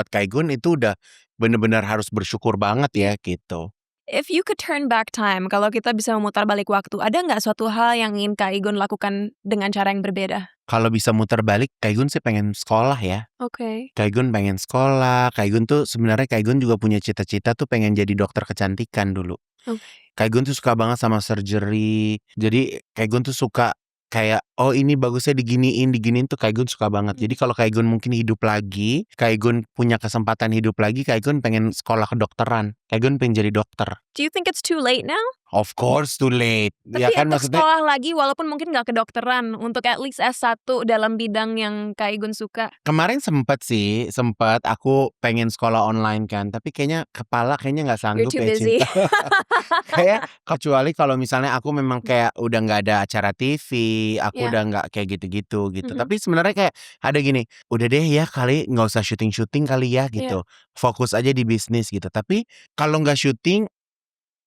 Speaker 1: Kak Igun itu udah bener-bener harus bersyukur banget ya gitu.
Speaker 2: if you could turn back time, kalau kita bisa memutar balik waktu, ada nggak suatu hal yang ingin Kak Igun lakukan dengan cara yang berbeda?
Speaker 1: Kalau bisa muter balik, Kak Igun sih pengen sekolah ya.
Speaker 2: Oke.
Speaker 1: Kak Igun pengen sekolah, Kak Igun tuh sebenarnya Kak Igun juga punya cita-cita tuh pengen jadi dokter kecantikan dulu.
Speaker 2: Oke.
Speaker 1: Kak Igun tuh suka banget sama surgery. Jadi Kak Igun tuh suka kayak oh ini bagusnya diginiin tuh Kak Igun suka banget. Jadi kalau Kak Igun mungkin hidup lagi, Kak Igun punya kesempatan hidup lagi, Kak Igun pengen sekolah kedokteran. Kak Igun pengen jadi dokter.
Speaker 2: Do you think it's too late now?
Speaker 1: Of course too late. Ya
Speaker 2: Tapi
Speaker 1: kan
Speaker 2: untuk
Speaker 1: maksudnya
Speaker 2: sekolah lagi walaupun mungkin nggak kedokteran, untuk at least S1 dalam bidang yang Kak Igun suka.
Speaker 1: kemarin sempet aku pengen sekolah online kan, tapi kayaknya kepala kayaknya nggak
Speaker 2: You're
Speaker 1: sanggup
Speaker 2: too
Speaker 1: ya
Speaker 2: busy.
Speaker 1: Cinta. Kayak kecuali kalau misalnya aku memang kayak udah nggak ada acara TV, aku
Speaker 2: Iya.
Speaker 1: udah nggak kayak gitu-gitu gitu.
Speaker 2: Mhm.
Speaker 1: Tapi sebenarnya kayak ada gini, udah deh ya kali nggak usah syuting-syuting kali ya
Speaker 2: Iya.
Speaker 1: gitu. Fokus aja di bisnis gitu. Tapi kalau nggak syuting,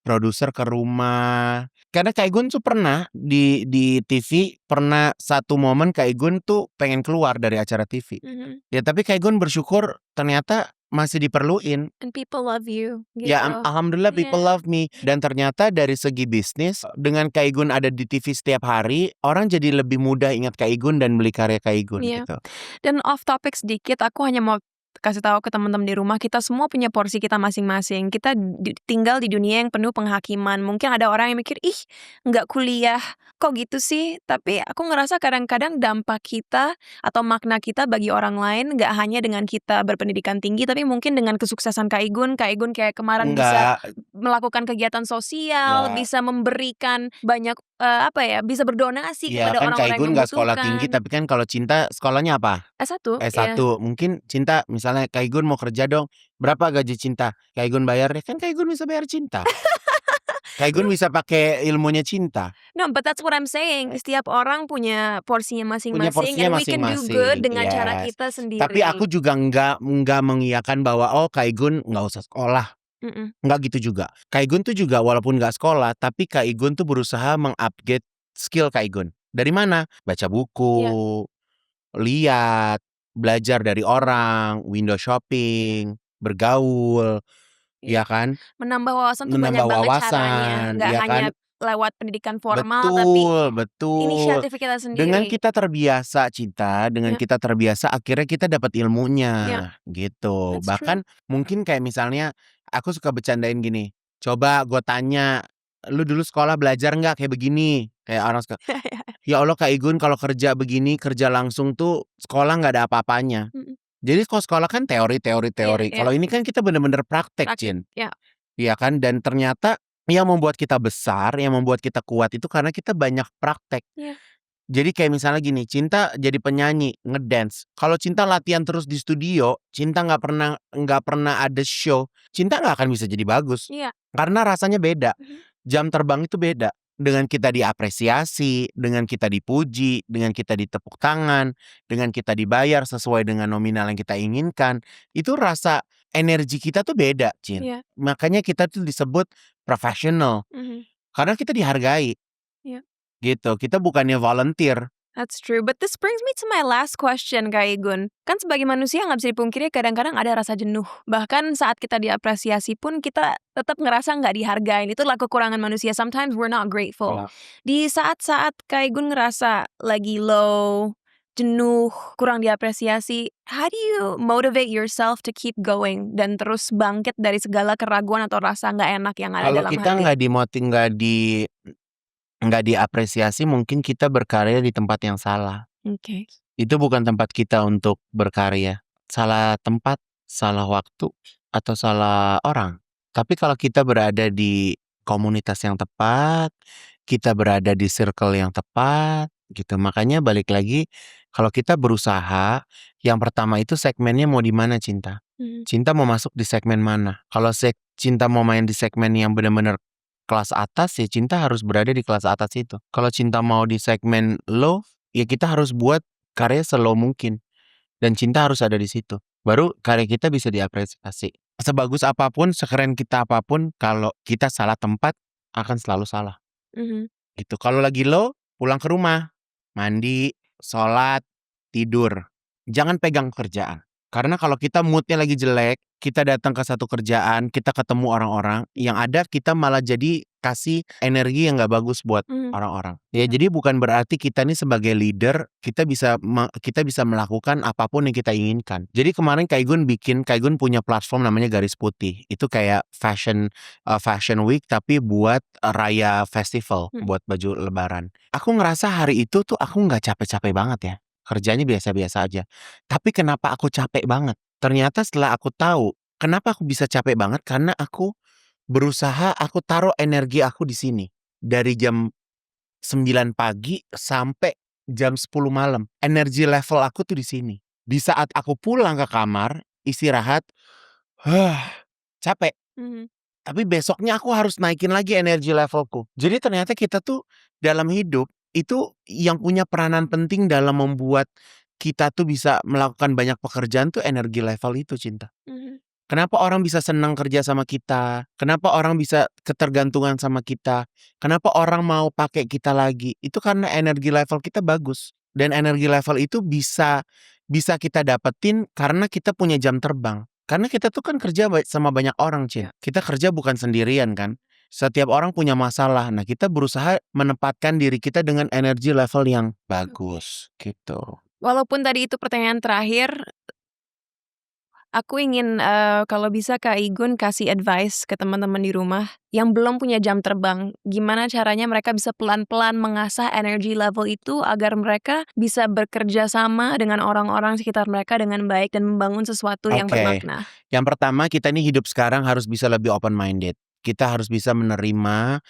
Speaker 1: produser ke rumah. Karena Kak Igun tuh pernah di TV pernah satu momen Kak Igun tuh pengen keluar dari acara TV.
Speaker 2: Mhm.
Speaker 1: Ya tapi Kak Igun bersyukur ternyata masih diperluin.
Speaker 2: And people love you,
Speaker 1: Ya
Speaker 2: gitu.
Speaker 1: alhamdulillah people
Speaker 2: Iya.
Speaker 1: love me. Dan ternyata dari segi bisnis dengan Kak Igun ada di TV setiap hari, orang jadi lebih mudah ingat Kak Igun dan beli karya Kak Igun
Speaker 2: Iya.
Speaker 1: gitu.
Speaker 2: Dan off topic sedikit, aku hanya mau kasih tahu ke teman-teman di rumah, kita semua punya porsi kita masing-masing. Kita tinggal di dunia yang penuh penghakiman. Mungkin ada orang yang mikir, ih nggak kuliah, kok gitu sih? Tapi aku ngerasa kadang-kadang dampak kita atau makna kita bagi orang lain nggak hanya dengan kita berpendidikan tinggi, tapi mungkin dengan kesuksesan Kak Igun kayak kemarin bisa
Speaker 1: Enggak,
Speaker 2: melakukan kegiatan sosial,
Speaker 1: ya,
Speaker 2: bisa memberikan banyak, bisa berdonasi
Speaker 1: ya
Speaker 2: kepada
Speaker 1: kan Kak
Speaker 2: orang-orang yang
Speaker 1: Igun nggak sekolah tinggi,
Speaker 2: membutuhkan.
Speaker 1: tapi kan kalau Cinta sekolahnya apa?
Speaker 2: S1,
Speaker 1: S1.
Speaker 2: ya.
Speaker 1: Mungkin Cinta misalnya Kak Igun mau kerja dong, berapa gaji Cinta? Kak Igun bayar deh, kan Kak Igun bisa bayar Cinta. Kak Igun bisa pakai ilmunya Cinta,
Speaker 2: No, but that's what I'm saying. Setiap orang punya porsinya
Speaker 1: punya
Speaker 2: masing-masing and
Speaker 1: porsinya
Speaker 2: we can do good
Speaker 1: masing-masing,
Speaker 2: dengan cara
Speaker 1: yes.
Speaker 2: kita
Speaker 1: Tapi aku
Speaker 2: sendiri.
Speaker 1: juga nggak mengiyakan bahwa oh Kak Igun nggak usah sekolah,
Speaker 2: Mhm.
Speaker 1: nggak gitu juga. Kak Igun tuh juga walaupun nggak sekolah, tapi Kak Igun tuh berusaha meng-upgrade skill Kak Igun. Dari mana? Baca
Speaker 2: Iya,
Speaker 1: buku, lihat, belajar dari orang, window shopping, bergaul,
Speaker 2: iya.
Speaker 1: ya kan?
Speaker 2: Menambah wawasan tuh banyak
Speaker 1: Menambah
Speaker 2: banget caranya,
Speaker 1: wawasan,
Speaker 2: nggak
Speaker 1: ya
Speaker 2: hanya
Speaker 1: kan?
Speaker 2: lewat pendidikan formal, tapi
Speaker 1: Betul, betul.
Speaker 2: inisiatif kita
Speaker 1: Dengan
Speaker 2: sendiri.
Speaker 1: kita terbiasa Cinta, dengan
Speaker 2: Ya,
Speaker 1: kita terbiasa akhirnya kita dapat
Speaker 2: ya,
Speaker 1: ilmunya, gitu.
Speaker 2: that's true.
Speaker 1: Bahkan mungkin kayak misalnya aku suka bercandain gini, "Coba gue tanya, lu dulu sekolah belajar nggak kayak begini?" Kayak orang suka, "Ya Allah Kak Igun kalau kerja begini, kerja langsung tuh sekolah nggak ada apa-apanya."
Speaker 2: Mhm.
Speaker 1: Jadi kalau sekolah kan teori teori
Speaker 2: Iya,
Speaker 1: teori,
Speaker 2: iya,
Speaker 1: kalau ini kan kita bener-bener praktek,
Speaker 2: praktik,
Speaker 1: Cin.
Speaker 2: ya.
Speaker 1: Iya kan? Dan ternyata yang membuat kita besar, yang membuat kita kuat itu karena kita banyak praktek.
Speaker 2: Iya.
Speaker 1: Jadi kayak misalnya gini, Cinta jadi penyanyi, ngedance. Kalau Cinta latihan terus di studio, Cinta nggak pernah ada show, Cinta nggak akan bisa jadi bagus.
Speaker 2: Iya.
Speaker 1: Karena rasanya beda.
Speaker 2: Mhm.
Speaker 1: Jam terbang itu beda. Dengan kita diapresiasi, dengan kita dipuji, dengan kita ditepuk tangan, dengan kita dibayar sesuai dengan nominal yang kita inginkan, itu rasa energi kita tuh beda, Cin.
Speaker 2: Iya.
Speaker 1: Makanya kita tuh disebut professional.
Speaker 2: Mhm.
Speaker 1: Karena kita dihargai.
Speaker 2: Iya.
Speaker 1: Gitu, kita bukannya volunteer.
Speaker 2: That's true, but this brings me to my last question, Kak Igun. Kan sebagai manusia nggak bisa dipungkiri kadang-kadang ada rasa jenuh. Bahkan saat kita diapresiasi pun kita tetap ngerasa nggak dihargain. Itulah kekurangan manusia. Sometimes we're not grateful.
Speaker 1: Iya.
Speaker 2: Di saat-saat Kak Igun ngerasa lagi low, jenuh, kurang diapresiasi, how do you motivate yourself to keep going dan terus bangkit dari segala keraguan atau rasa nggak enak yang ada
Speaker 1: Kalau
Speaker 2: dalam
Speaker 1: kita
Speaker 2: hati?
Speaker 1: nggak diapresiasi, mungkin kita berkarya di tempat yang salah.
Speaker 2: Oke.
Speaker 1: Itu bukan tempat kita untuk berkarya. Salah tempat, salah waktu, atau salah orang. Tapi kalau kita berada di komunitas yang tepat, kita berada di circle yang tepat, gitu. Makanya balik lagi, kalau kita berusaha, yang pertama itu segmennya mau di mana cinta?
Speaker 2: Mhm.
Speaker 1: Cinta mau masuk di segmen mana? Kalau cinta mau main di segmen yang benar-benar kelas atas, ya cinta harus berada di kelas atas itu. Kalau cinta mau di segmen low, ya kita harus buat karya slow mungkin. Dan cinta harus ada di situ. Baru karya kita bisa diapresiasi. Sebagus apapun, sekeren kita apapun, kalau kita salah tempat, akan selalu salah.
Speaker 2: Mhm.
Speaker 1: Gitu. Kalau lagi low, pulang ke rumah, mandi, sholat, tidur. Jangan pegang kerjaan. Karena kalau kita moodnya lagi jelek, kita datang ke satu kerjaan, kita ketemu orang-orang, yang ada kita malah jadi kasih energi yang gak bagus buat
Speaker 2: Mhm.
Speaker 1: orang-orang. Ya, jadi bukan berarti kita nih sebagai leader, kita bisa melakukan apapun yang kita inginkan. Jadi kemarin Kaigun punya platform namanya Garis Putih. Itu kayak fashion week tapi buat raya festival, buat baju lebaran. Aku ngerasa hari itu tuh aku nggak capek-capek banget ya. Kerjanya biasa-biasa aja. Tapi kenapa aku capek banget? Ternyata setelah aku tahu kenapa aku bisa capek banget, karena aku berusaha, aku taruh energi aku di sini. Dari jam 9 pagi sampai jam 10 malam. Energi level aku tuh di sini. Di saat aku pulang ke kamar, istirahat, capek.
Speaker 2: Mhm.
Speaker 1: Tapi besoknya aku harus naikin lagi energi levelku. Jadi ternyata kita tuh dalam hidup itu yang punya peranan penting dalam membuat kita tuh bisa melakukan banyak pekerjaan tuh energi level itu, cinta.
Speaker 2: Mhm.
Speaker 1: Kenapa orang bisa senang kerja sama kita? Kenapa orang bisa ketergantungan sama kita? Kenapa orang mau pakai kita lagi? Itu karena energi level kita bagus. Dan energi level itu bisa kita dapetin karena kita punya jam terbang. Karena kita tuh kan kerja sama banyak orang, Cin.
Speaker 2: Ya.
Speaker 1: Kita kerja bukan sendirian kan. Setiap orang punya masalah. Nah, kita berusaha menempatkan diri kita dengan energi level yang bagus, gitu.
Speaker 2: Walaupun tadi itu pertanyaan terakhir, aku ingin kalau bisa Kak Igun kasih advice ke teman-teman di rumah yang belum punya jam terbang. Gimana caranya mereka bisa pelan-pelan mengasah energy level itu agar mereka bisa bekerja sama dengan orang-orang sekitar mereka dengan baik dan membangun sesuatu yang
Speaker 1: Oke.
Speaker 2: bermakna.
Speaker 1: Yang pertama, kita nih hidup sekarang harus bisa lebih open minded. Kita harus bisa menerima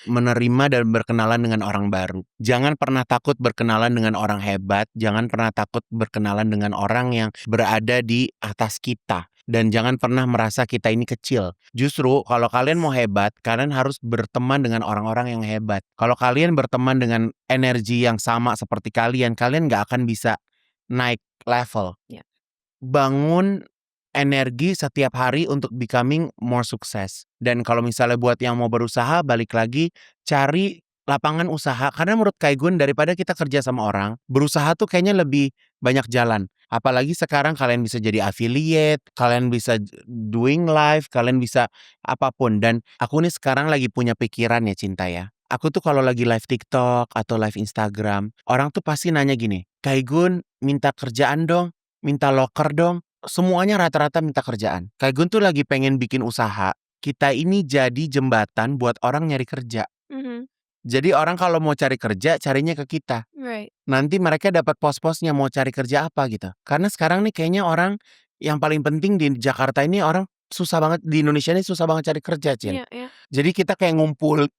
Speaker 1: dan berkenalan dengan orang baru. Jangan pernah takut berkenalan dengan orang hebat, jangan pernah takut berkenalan dengan orang yang berada di atas kita. Dan jangan pernah merasa kita ini kecil. Justru kalau kalian mau hebat, kalian harus berteman dengan orang-orang yang hebat. Kalau kalian berteman dengan energi yang sama seperti kalian gak akan bisa naik level.
Speaker 2: Ya.
Speaker 1: Bangun energi setiap hari untuk becoming more sukses. Dan kalau misalnya buat yang mau berusaha, balik lagi, cari lapangan usaha. Karena menurut Kaigun, daripada kita kerja sama orang, berusaha tuh kayaknya lebih banyak jalan. Apalagi sekarang kalian bisa jadi affiliate, kalian bisa doing live, kalian bisa apapun. Dan aku nih sekarang lagi punya pikiran ya, cinta ya. Aku tuh kalau lagi live TikTok atau live Instagram, orang tuh pasti nanya gini, Kaigun minta kerjaan dong, minta loker dong. Semuanya rata-rata minta kerjaan. Kaigun tuh lagi pengen bikin usaha. Kita ini jadi jembatan buat orang nyari kerja.
Speaker 2: Mhm.
Speaker 1: Jadi orang kalau mau cari kerja, carinya ke kita.
Speaker 2: Right.
Speaker 1: Nanti mereka dapat pos-posnya mau cari kerja apa gitu. Karena sekarang nih kayaknya orang yang paling penting di Jakarta ini orang susah banget, di Indonesia ini susah banget cari kerja, Cin.
Speaker 2: Iya, iya.
Speaker 1: Jadi kita kayak ngumpulin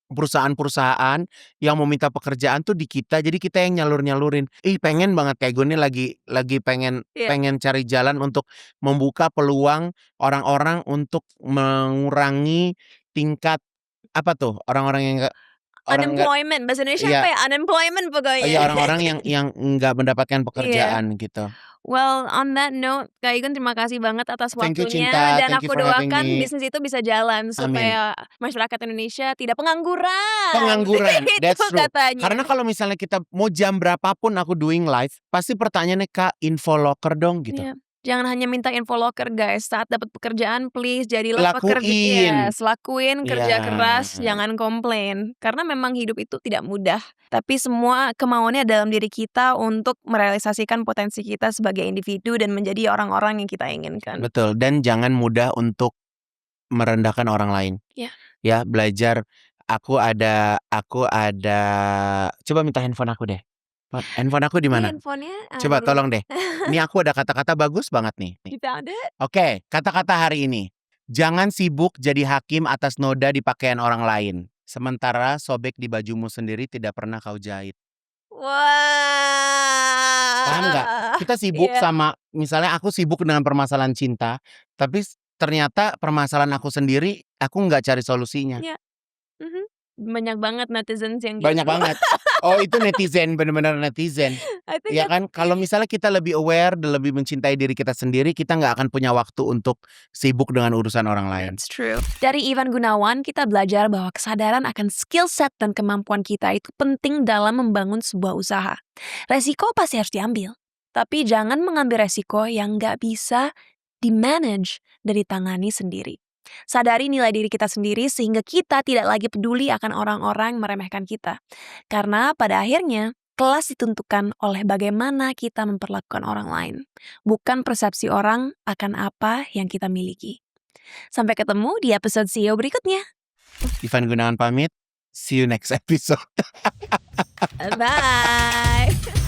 Speaker 1: perusahaan-perusahaan yang mau minta pekerjaan tuh di kita, jadi kita yang nyalur-nyalurin. Pengen banget kayak gue nih lagi pengen
Speaker 2: Iya.
Speaker 1: cari jalan untuk membuka peluang orang-orang untuk mengurangi tingkat apa tuh, orang-orang yang orang nggak
Speaker 2: Unemployment, bahasa Indonesia
Speaker 1: iya,
Speaker 2: apa ya? Unemployment pokoknya.
Speaker 1: iya orang-orang yang nggak mendapatkan
Speaker 2: Iya.
Speaker 1: pekerjaan gitu.
Speaker 2: Well, on that note, Kak Igun terima kasih banget atas
Speaker 1: Thank you,
Speaker 2: waktunya
Speaker 1: Cinta.
Speaker 2: dan
Speaker 1: Thank you
Speaker 2: aku
Speaker 1: for having
Speaker 2: doakan
Speaker 1: me.
Speaker 2: bisnis itu bisa jalan
Speaker 1: Amin.
Speaker 2: supaya masyarakat Indonesia tidak pengangguran.
Speaker 1: Pengangguran, that's
Speaker 2: Itu
Speaker 1: true.
Speaker 2: katanya.
Speaker 1: Karena kalau misalnya kita mau jam berapapun aku doing live, pasti pertanyaannya, Kak, info loker dong gitu.
Speaker 2: Iya. Jangan hanya minta info loker guys, saat dapat pekerjaan please jadilah
Speaker 1: Lakuin.
Speaker 2: lakuin, kerja
Speaker 1: Iya.
Speaker 2: keras, jangan komplain. Karena memang hidup itu tidak mudah, tapi semua kemauannya dalam diri kita untuk merealisasikan potensi kita sebagai individu dan menjadi orang-orang yang kita inginkan.
Speaker 1: Betul, dan jangan mudah untuk merendahkan orang lain.
Speaker 2: Iya.
Speaker 1: Ya, belajar aku ada coba minta handphone aku deh. Handphone aku di
Speaker 2: Ini
Speaker 1: mana?
Speaker 2: handphonenya
Speaker 1: Coba tolong deh. Ini aku ada kata-kata bagus banget nih.
Speaker 2: You found it?
Speaker 1: Oke, kata-kata hari ini. Jangan sibuk jadi hakim atas noda di pakaian orang lain. Sementara sobek di bajumu sendiri tidak pernah kau jahit.
Speaker 2: Wah.
Speaker 1: Paham nggak? Kita sibuk
Speaker 2: Iya.
Speaker 1: sama, misalnya aku sibuk dengan permasalahan cinta, tapi ternyata permasalahan aku sendiri, aku nggak cari solusinya.
Speaker 2: Iya. Banyak banget netizens yang gitu.
Speaker 1: Banyak banget. Oh itu netizen, bener-bener netizen.
Speaker 2: I think
Speaker 1: Ya kan, kalau misalnya kita lebih aware dan lebih mencintai diri kita sendiri, kita nggak akan punya waktu untuk sibuk dengan urusan orang lain.
Speaker 2: That's true. Dari Ivan Gunawan, kita belajar bahwa kesadaran akan skill set dan kemampuan kita itu penting dalam membangun sebuah usaha. Resiko pasti harus diambil, tapi jangan mengambil resiko yang nggak bisa di-manage dan ditangani sendiri. Sadari nilai diri kita sendiri sehingga kita tidak lagi peduli akan orang-orang yang meremehkan kita. Karena pada akhirnya, kelas ditentukan oleh bagaimana kita memperlakukan orang lain, bukan persepsi orang akan apa yang kita miliki. Sampai ketemu di episode CEO berikutnya.
Speaker 1: Ivan Gunawan pamit. See you next episode.
Speaker 2: Bye!